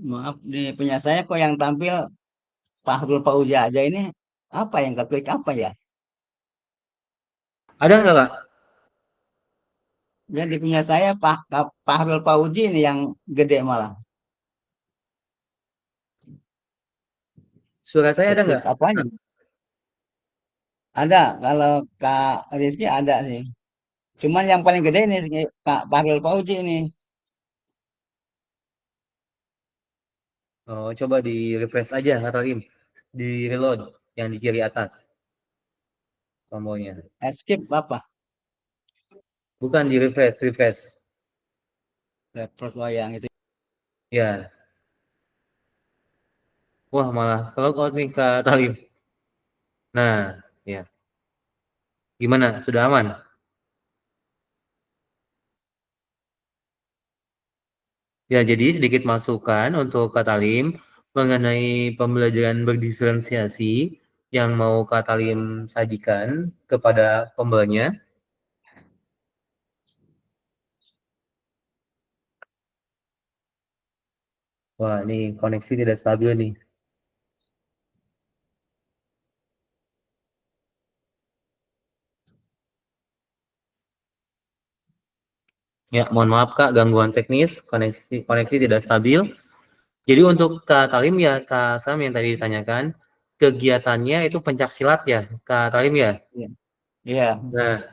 Maaf, di punya saya kok yang tampil Pak Harul Fauzi aja ini apa yang klik apa ya? Ada nggak Kak? Jadi punya saya Pak Harul Fauzi ini yang gede malah. Suara saya ada Klik nggak? apanya? Ada, kalau Kak Rizky ada sih. Cuman yang paling gede ini Kak Harul Fauzi ini. Oh, coba di refresh aja Kak Talim. Di reload yang di kiri atas tombolnya. Escape apa? Bukan di refresh. Refresh wayang itu. Ya. Wah, malah logout nih Kak Talim. Nah, ya. Gimana? Sudah aman? Ya, jadi sedikit masukan untuk Kak Talim mengenai pembelajaran berdiferensiasi yang mau Kak Talim sajikan kepada pembelanya. Wah, ini koneksi tidak stabil nih. Ya, mohon maaf Kak, gangguan teknis, koneksi tidak stabil. Jadi untuk Kak Talim ya, Kak Sam yang tadi ditanyakan, kegiatannya itu pencaksilat ya, Kak Talim ya? Iya. Nah,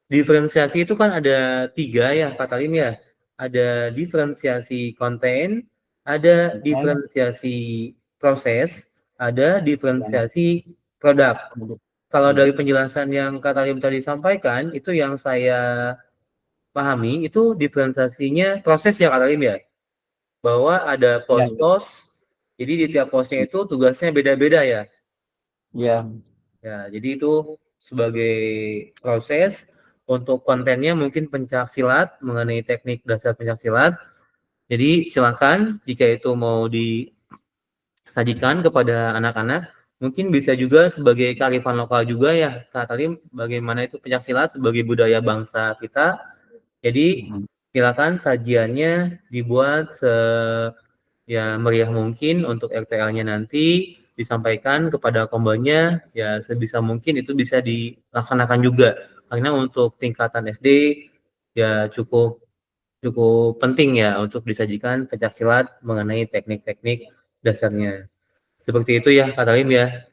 diferensiasi itu kan ada 3 ya, Kak Talim ya. Ada diferensiasi konten, ada diferensiasi proses, ada diferensiasi produk. Kalau dari penjelasan yang Kak Talim tadi sampaikan, itu yang saya pahami itu diferensiasinya proses ya Kak Talim ya. Bahwa ada pos-pos, jadi di tiap posnya itu tugasnya beda-beda ya. Iya. Ya, jadi itu sebagai proses untuk kontennya mungkin pencak silat, mengenai teknik dasar pencak silat. Jadi silakan jika itu mau disajikan kepada anak-anak, mungkin bisa juga sebagai kearifan lokal juga ya Kak Talim, bagaimana itu pencak silat sebagai budaya bangsa kita. Jadi silakan sajiannya dibuat ya meriah mungkin untuk RTL-nya nanti disampaikan kepada kombonya ya sebisa mungkin itu bisa dilaksanakan juga karena untuk tingkatan SD ya cukup penting ya untuk disajikan pencak silat mengenai teknik-teknik dasarnya. Seperti itu ya Kak Talim ya.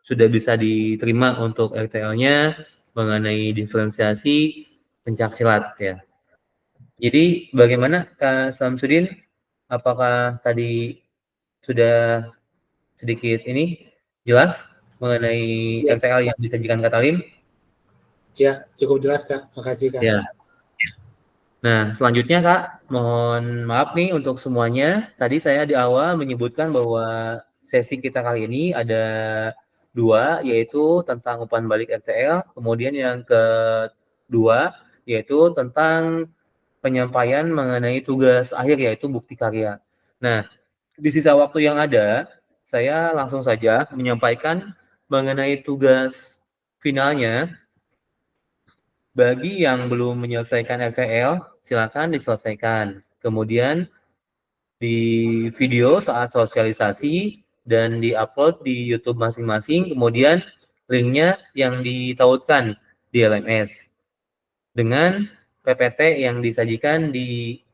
Sudah bisa diterima untuk RTL-nya mengenai diferensiasi pencak silat ya. Jadi bagaimana Kak Samsudin? Apakah tadi sudah sedikit ini jelas mengenai RTL yang disajikan Kak Talim? Ya, cukup jelas Kak. Makasih Kak. Ya. Nah, selanjutnya Kak, mohon maaf nih untuk semuanya. Tadi saya di awal menyebutkan bahwa sesi kita kali ini ada 2, yaitu tentang umpan balik RTL. Kemudian yang kedua, yaitu tentang penyampaian mengenai tugas akhir, yaitu bukti karya. Nah, di sisa waktu yang ada, saya langsung saja menyampaikan mengenai tugas finalnya. Bagi yang belum menyelesaikan RTL, silakan diselesaikan. Kemudian di video saat sosialisasi dan diupload di YouTube masing-masing. Kemudian linknya yang ditautkan di LMS dengan PPT yang disajikan di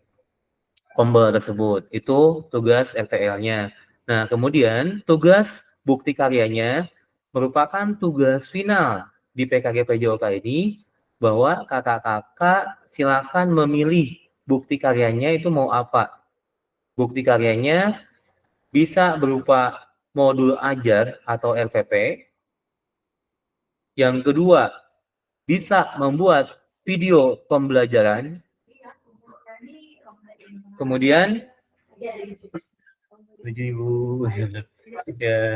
Kombel tersebut. Itu tugas RTL-nya. Nah, kemudian tugas bukti karyanya merupakan tugas final di PKG PJOK ini bahwa kakak-kakak silakan memilih bukti karyanya itu mau apa. Bukti karyanya bisa berupa modul ajar atau RPP. Yang kedua, bisa membuat video pembelajaran. Kemudian ya.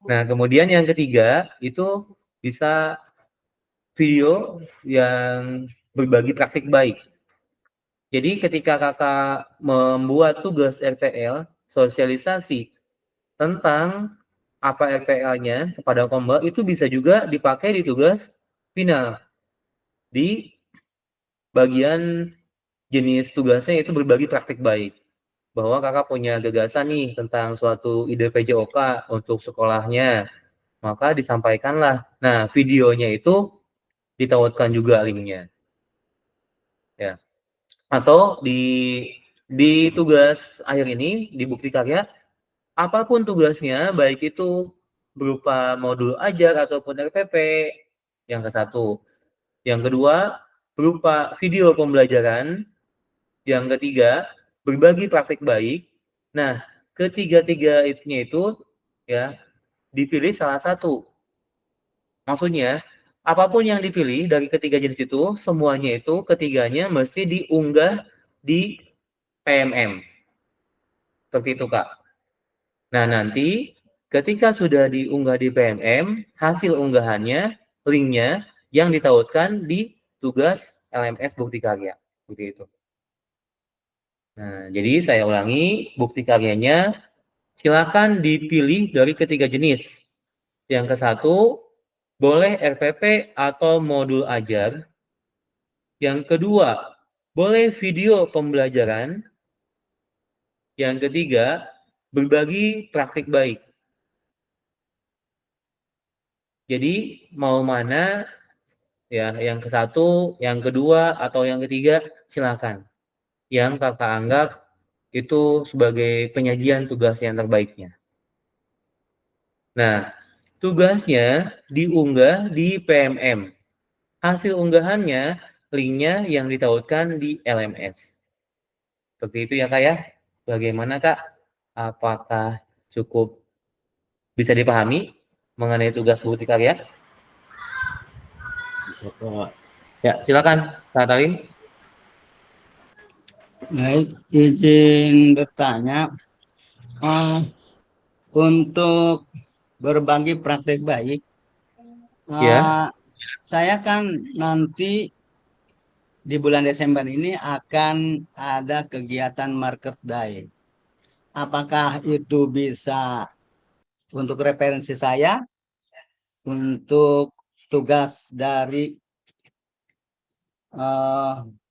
Nah, kemudian yang ketiga itu bisa video yang berbagi praktik baik. Jadi ketika kakak membuat tugas RTL, sosialisasi tentang apa RTL-nya kepada Kombel, itu bisa juga dipakai di tugas final. Di bagian jenis tugasnya itu berbagi praktik baik. Bahwa kakak punya gagasan nih tentang suatu ide PJOK untuk sekolahnya, maka disampaikanlah. Nah, videonya itu ditautkan juga linknya. Ya. Atau di tugas akhir ini, di bukti karya, apapun tugasnya, baik itu berupa modul ajar ataupun RPP, yang ke-1. Yang kedua, berupa video pembelajaran. Yang ketiga, berbagi praktik baik. Nah, ketiga-tiganya itu ya dipilih salah satu. Maksudnya, apapun yang dipilih dari ketiga jenis itu, semuanya itu ketiganya mesti diunggah di PMM. Seperti itu, Kak. Nah, nanti ketika sudah diunggah di PMM, hasil unggahannya, linknya yang ditautkan di tugas LMS bukti karya. Seperti itu. Nah, jadi saya ulangi, bukti karyanya silakan dipilih dari ketiga jenis. Yang ke-1, boleh RPP atau modul ajar. Yang kedua, boleh video pembelajaran. Yang ketiga, berbagi praktik baik. Jadi, mau mana ya, yang ke-1, yang kedua, atau yang ketiga, silakan. Yang kakak anggap itu sebagai penyajian tugas yang terbaiknya. Nah, tugasnya diunggah di PMM. Hasil unggahannya, linknya yang ditautkan di LMS. Seperti itu ya Kak ya. Bagaimana Kak? Apakah cukup bisa dipahami mengenai tugas bukti karya? Bisa Pak. Ya, silakan Kak Talim. Baik, izin bertanya, untuk berbagi praktek baik, Ya. Saya kan nanti di bulan Desember ini akan ada kegiatan Market Day. Apakah itu bisa untuk referensi saya, untuk tugas dari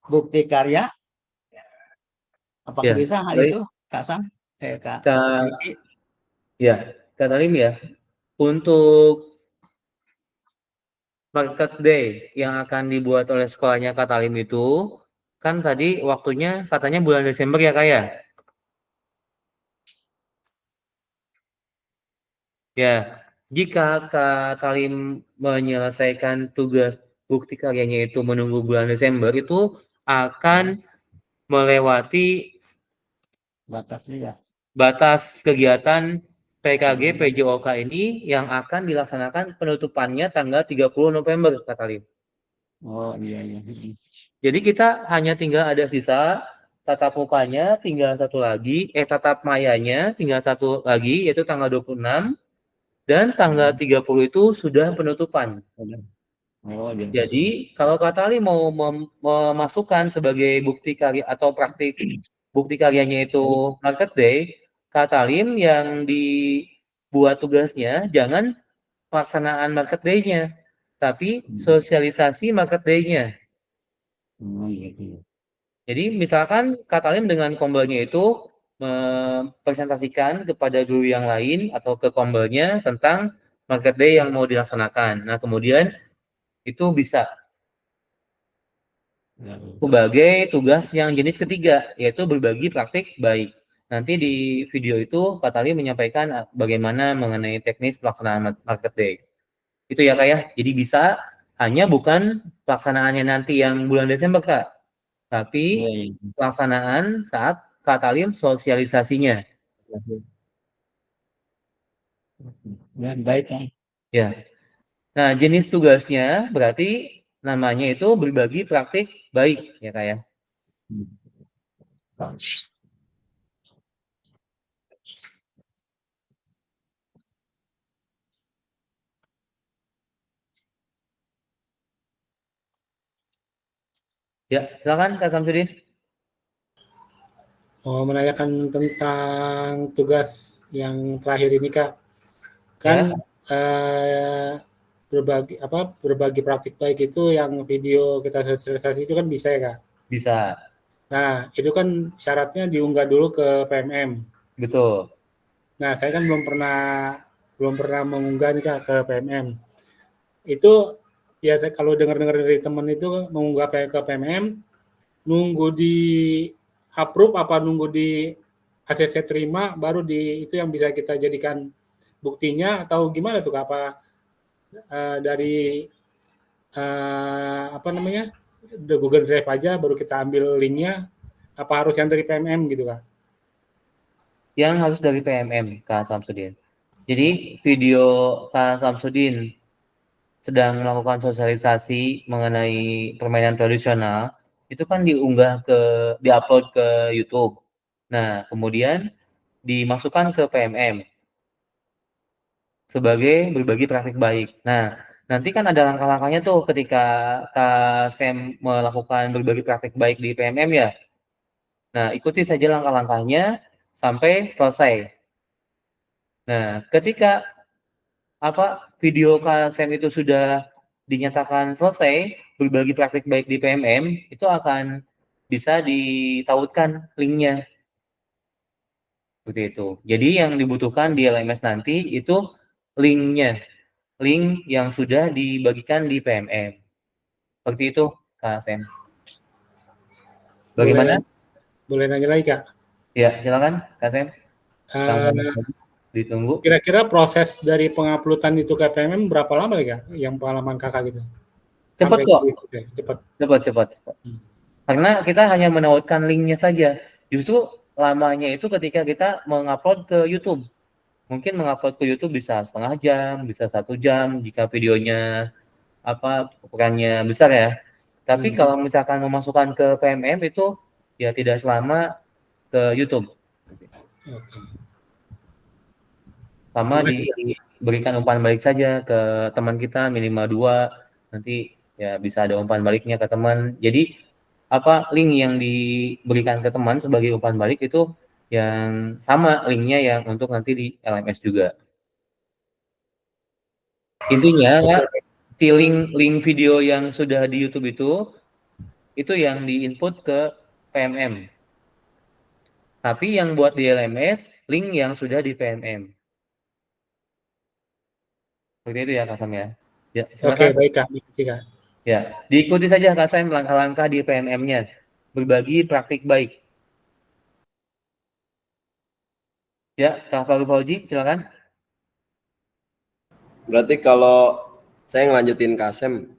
bukti karya? Apakah Ya, bisa hal baik. itu, Kak Sam? Kak Kak, Diki? ya, Kak Talim ya. Untuk Market Day yang akan dibuat oleh sekolahnya Kak Talim itu, kan tadi waktunya katanya bulan Desember ya Kak ya? Ya, jika Kak Talim menyelesaikan tugas bukti karyanya itu menunggu bulan Desember, itu akan melewati Batasnya ya. batas kegiatan PKG PJOK ini yang akan dilaksanakan penutupannya tanggal 30 November, Kak Talim. Oh iya. Jadi kita hanya tinggal ada sisa tatap mukanya, tinggal satu lagi, tatap mayanya tinggal satu lagi, yaitu tanggal 26, dan tanggal 30 itu sudah penutupan. Oh iya. Jadi kalau Kak Tali mau memasukkan sebagai bukti karya atau praktik bukti karyanya itu Market Day, Kak Talim yang dibuat tugasnya jangan pelaksanaan Market Day-nya, tapi sosialisasi Market Day-nya. Oh iya. Jadi misalkan Kak Talim dengan kombelnya itu mempresentasikan kepada guru yang lain atau ke kombelnya tentang Market Day yang mau dilaksanakan. Nah kemudian itu bisa sebagai tugas yang jenis ketiga, yaitu berbagi praktik baik. Nanti di video itu Kak Tali menyampaikan bagaimana mengenai teknis pelaksanaan Market Day. Itu ya Kak ya, jadi bisa hanya bukan pelaksanaannya nanti yang bulan Desember Kak, tapi pelaksanaan saat Kak Talim sosialisasinya. Ya, baik. Ya. Nah, jenis tugasnya berarti namanya itu berbagi praktik baik ya Kak ya. Ya, silakan Kak Samsudin. Oh, menanyakan tentang tugas yang terakhir ini Kak. Kan berbagi praktik baik itu yang video kita sosialisasi itu kan bisa ya Kak? Bisa. Nah, itu kan syaratnya diunggah dulu ke PMM. Betul. Nah, saya kan belum pernah mengunggah nih Kak ke PMM. Itu ya kalau dengar-dengar dari teman itu mengunggah ke PMM, nunggu di approve apa nunggu di ACC terima baru itu yang bisa kita jadikan buktinya atau gimana tuh Kak? Apa dari apa namanya the Google Drive aja baru kita ambil linknya? Apa harus yang dari PMM gitu Kak? Yang harus dari PMM Kak Samsudin. Jadi video Kak Samsudin sedang melakukan sosialisasi mengenai permainan tradisional itu kan diupload ke YouTube. Nah, kemudian dimasukkan ke PMM sebagai berbagi praktik baik. Nah, nanti kan ada langkah-langkahnya tuh ketika Kak Sam melakukan berbagi praktik baik di PMM ya. Nah, ikuti saja langkah-langkahnya sampai selesai. Nah, ketika video Kak Sam itu sudah dinyatakan selesai berbagi praktik baik di PMM, itu akan bisa ditautkan linknya. Seperti itu. Jadi yang dibutuhkan di LMS nanti itu linknya, link yang sudah dibagikan di PMM. Seperti itu, Kak Sam. Bagaimana? Boleh nanya lagi Kak? Ya, silakan Kak Sam. Ditunggu. Kira-kira proses dari penguploadan itu ke PMM berapa lama ya Kak? Yang pengalaman Kakak gitu? Cepat kok. Cepat. Karena kita hanya menautkan linknya saja. Justru lamanya itu ketika kita mengupload ke YouTube. Mungkin mengupload ke YouTube bisa setengah jam, bisa 1 jam jika videonya ukurannya besar ya. Tapi kalau misalkan memasukkan ke PMM itu ya tidak selama ke YouTube. Sama berikan umpan balik saja ke teman kita minimal 2, nanti ya bisa ada umpan baliknya ke teman. Jadi link yang diberikan ke teman sebagai umpan balik itu yang sama linknya yang untuk nanti di LMS juga. Intinya ya, si link video yang sudah di YouTube itu yang diinput ke PMM. Tapi yang buat di LMS, link yang sudah di PMM. Seperti itu ya Kak Sam ya. Ya, Oke, silakan. baik Kak. Makasih, Kak. Ya, diikuti saja Kak Sam langkah-langkah di PMM-nya. Berbagi praktik baik. Ya, Kak Faru Fauji, silakan. Berarti kalau saya ngelanjutin Kasem,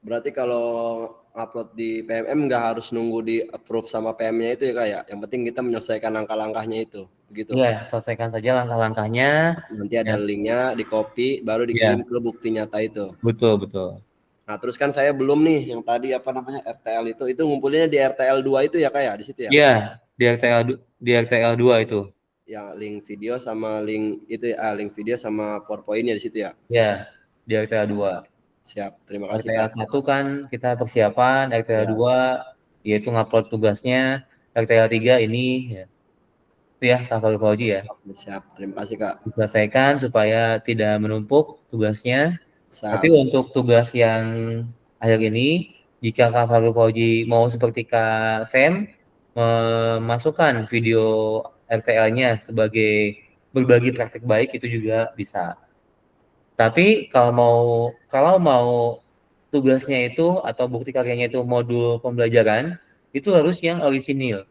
berarti kalau upload di PMM nggak harus nunggu di approve sama PM-nya itu ya Kak ya. Yang penting kita menyelesaikan langkah-langkahnya itu, begitu. Ya, selesaikan saja langkah-langkahnya. Nanti ada Ya. linknya, di copy, baru dikirim ke bukti nyata itu. Betul, betul. Nah, terus kan saya belum nih yang tadi RTL itu ngumpulinnya di RTL 2 itu ya Kak ya, di situ ya? Iya, di RTL 2 itu. Yang link video sama link itu ya, link video sama PowerPoint-nya di situ ya? Ya, di RTL 2. Siap, terima kasih RTL Kak. 1 kan kita persiapan, RTL 2 yaitu ngupload tugasnya, RTL 3 ini ya. Itu ya Kak Faru Fauji ya. Siap, terima kasih Kak. Diselesaikan supaya tidak menumpuk tugasnya. Tapi untuk tugas yang akhir ini, jika Kak Faru Fauji mau seperti Kak Sam, memasukkan video RTL-nya sebagai berbagi praktik baik itu juga bisa. Tapi kalau mau tugasnya itu atau bukti karyanya itu modul pembelajaran, itu harus yang orisinil.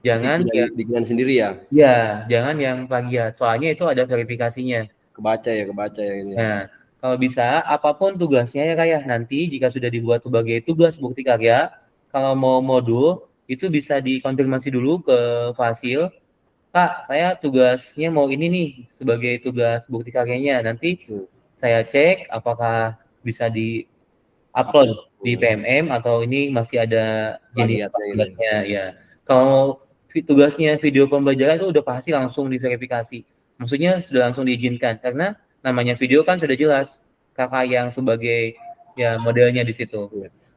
Jangan yang bikinan sendiri ya? Ya, jangan yang plagiat. Soalnya itu ada verifikasinya. Kebaca ya ini. Nah, kalau bisa apapun tugasnya ya kayak nanti jika sudah dibuat sebagai tugas bukti karya, kalau mau modul itu bisa dikonfirmasi dulu ke Fasil. Kak, saya tugasnya mau ini nih sebagai tugas bukti karyanya. Nanti saya cek apakah bisa di-upload di PMM atau ini masih ada jenis plagiatnya ya. Kalau tugasnya video pembelajaran itu udah pasti langsung diverifikasi. Maksudnya sudah langsung diizinkan karena namanya video kan sudah jelas kakak yang sebagai ya modelnya di situ.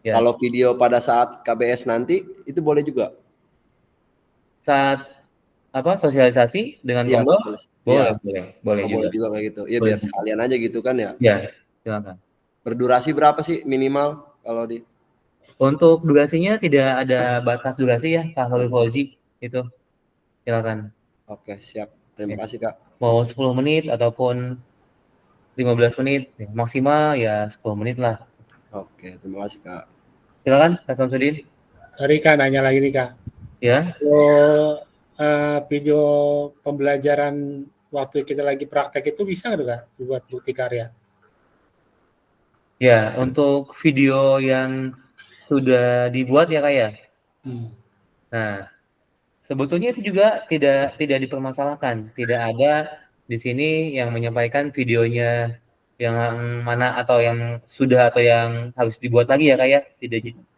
Ya. Kalau video pada saat KBS nanti itu boleh juga? Saat sosialisasi dengan Kondo? Boleh juga. Boleh juga kayak gitu. Ya biar sekalian aja gitu kan ya. Ya, silakan. Berdurasi berapa sih minimal kalau di? Untuk durasinya tidak ada batas durasi ya Kak Faru Fauji itu. Silakan. Oke, siap. Terima kasih Kak. Mau 10 menit ataupun 15 menit, maksimal ya 10 menit lah. Oke, terima kasih Kak. Silakan Kak Samsudin. Sorry Kak, nanya lagi nih Kak. Ya. Video pembelajaran waktu kita lagi praktek itu bisa nggak Kak dibuat bukti karya? Ya, untuk video yang sudah dibuat ya Kak ya. Nah, sebetulnya itu juga tidak dipermasalahkan. Tidak ada di sini yang menyampaikan videonya yang mana atau yang sudah atau yang harus dibuat lagi ya Kak ya.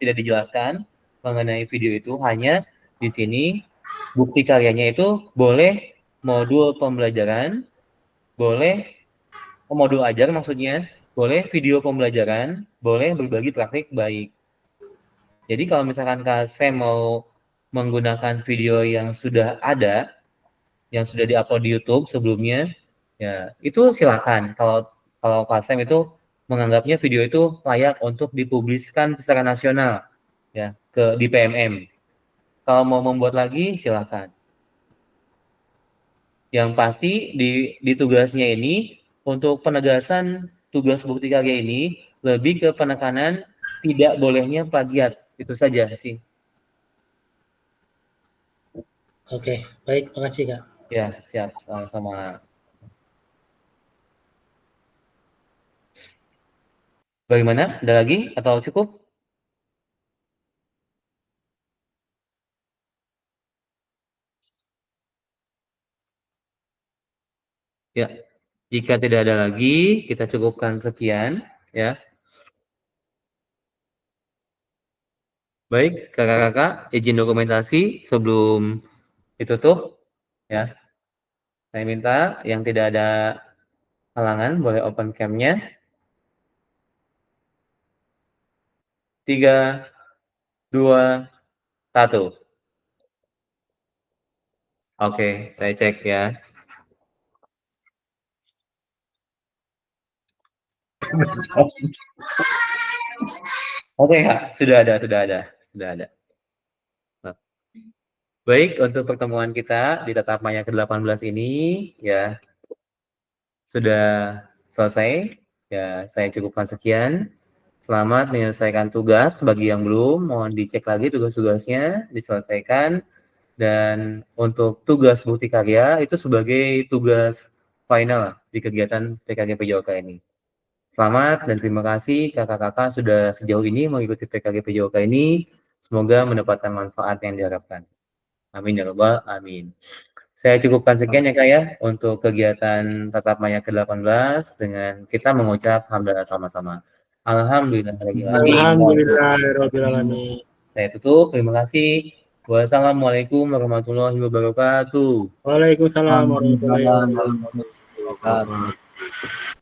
Tidak dijelaskan mengenai video itu, hanya di sini bukti karyanya itu boleh modul pembelajaran, boleh modul ajar maksudnya, boleh video pembelajaran, boleh berbagi praktik baik. Jadi kalau misalkan Kak Sam mau menggunakan video yang sudah ada, yang sudah diupload di YouTube sebelumnya, ya itu silakan. Kalau Kak Sam itu menganggapnya video itu layak untuk dipubliskan secara nasional, ya di PMM. Kalau mau membuat lagi silakan. Yang pasti di tugasnya ini untuk penegasan tugas bukti karya ini lebih ke penekanan tidak bolehnya plagiat. Itu saja sih. Oke, baik, makasih Kak. Ya, siap, sama-sama. Bagaimana? Ada lagi atau cukup? Ya, jika tidak ada lagi, kita cukupkan sekian, ya. Baik, kakak-kakak, izin dokumentasi sebelum ditutup, ya. Saya minta yang tidak ada halangan boleh open cam-nya. 3, 2, 1. Oke, saya cek ya. Oke, Kak, sudah ada. Baik, untuk pertemuan kita di Tatap Maya ke-18 ini ya sudah selesai. Ya, saya cukupkan sekian. Selamat menyelesaikan tugas. Bagi yang belum, mohon dicek lagi tugas-tugasnya, diselesaikan. Dan untuk tugas bukti karya itu sebagai tugas final di kegiatan PKG PJOK ini. Selamat dan terima kasih kakak-kakak sudah sejauh ini mengikuti PKG PJOK ini. Semoga mendapatkan manfaat yang diharapkan. Amin ya rabbal amin. Saya cukupkan sekian ya Kak ya untuk kegiatan Tatap Maya ke-18 dengan kita mengucap hamdalah sama-sama. Alhamdulillahirobbilalamin. Saya tutup. Terima kasih. Wassalamualaikum warahmatullahi wabarakatuh. Waalaikumsalam warahmatullahi wabarakatuh. Wabarakatuh.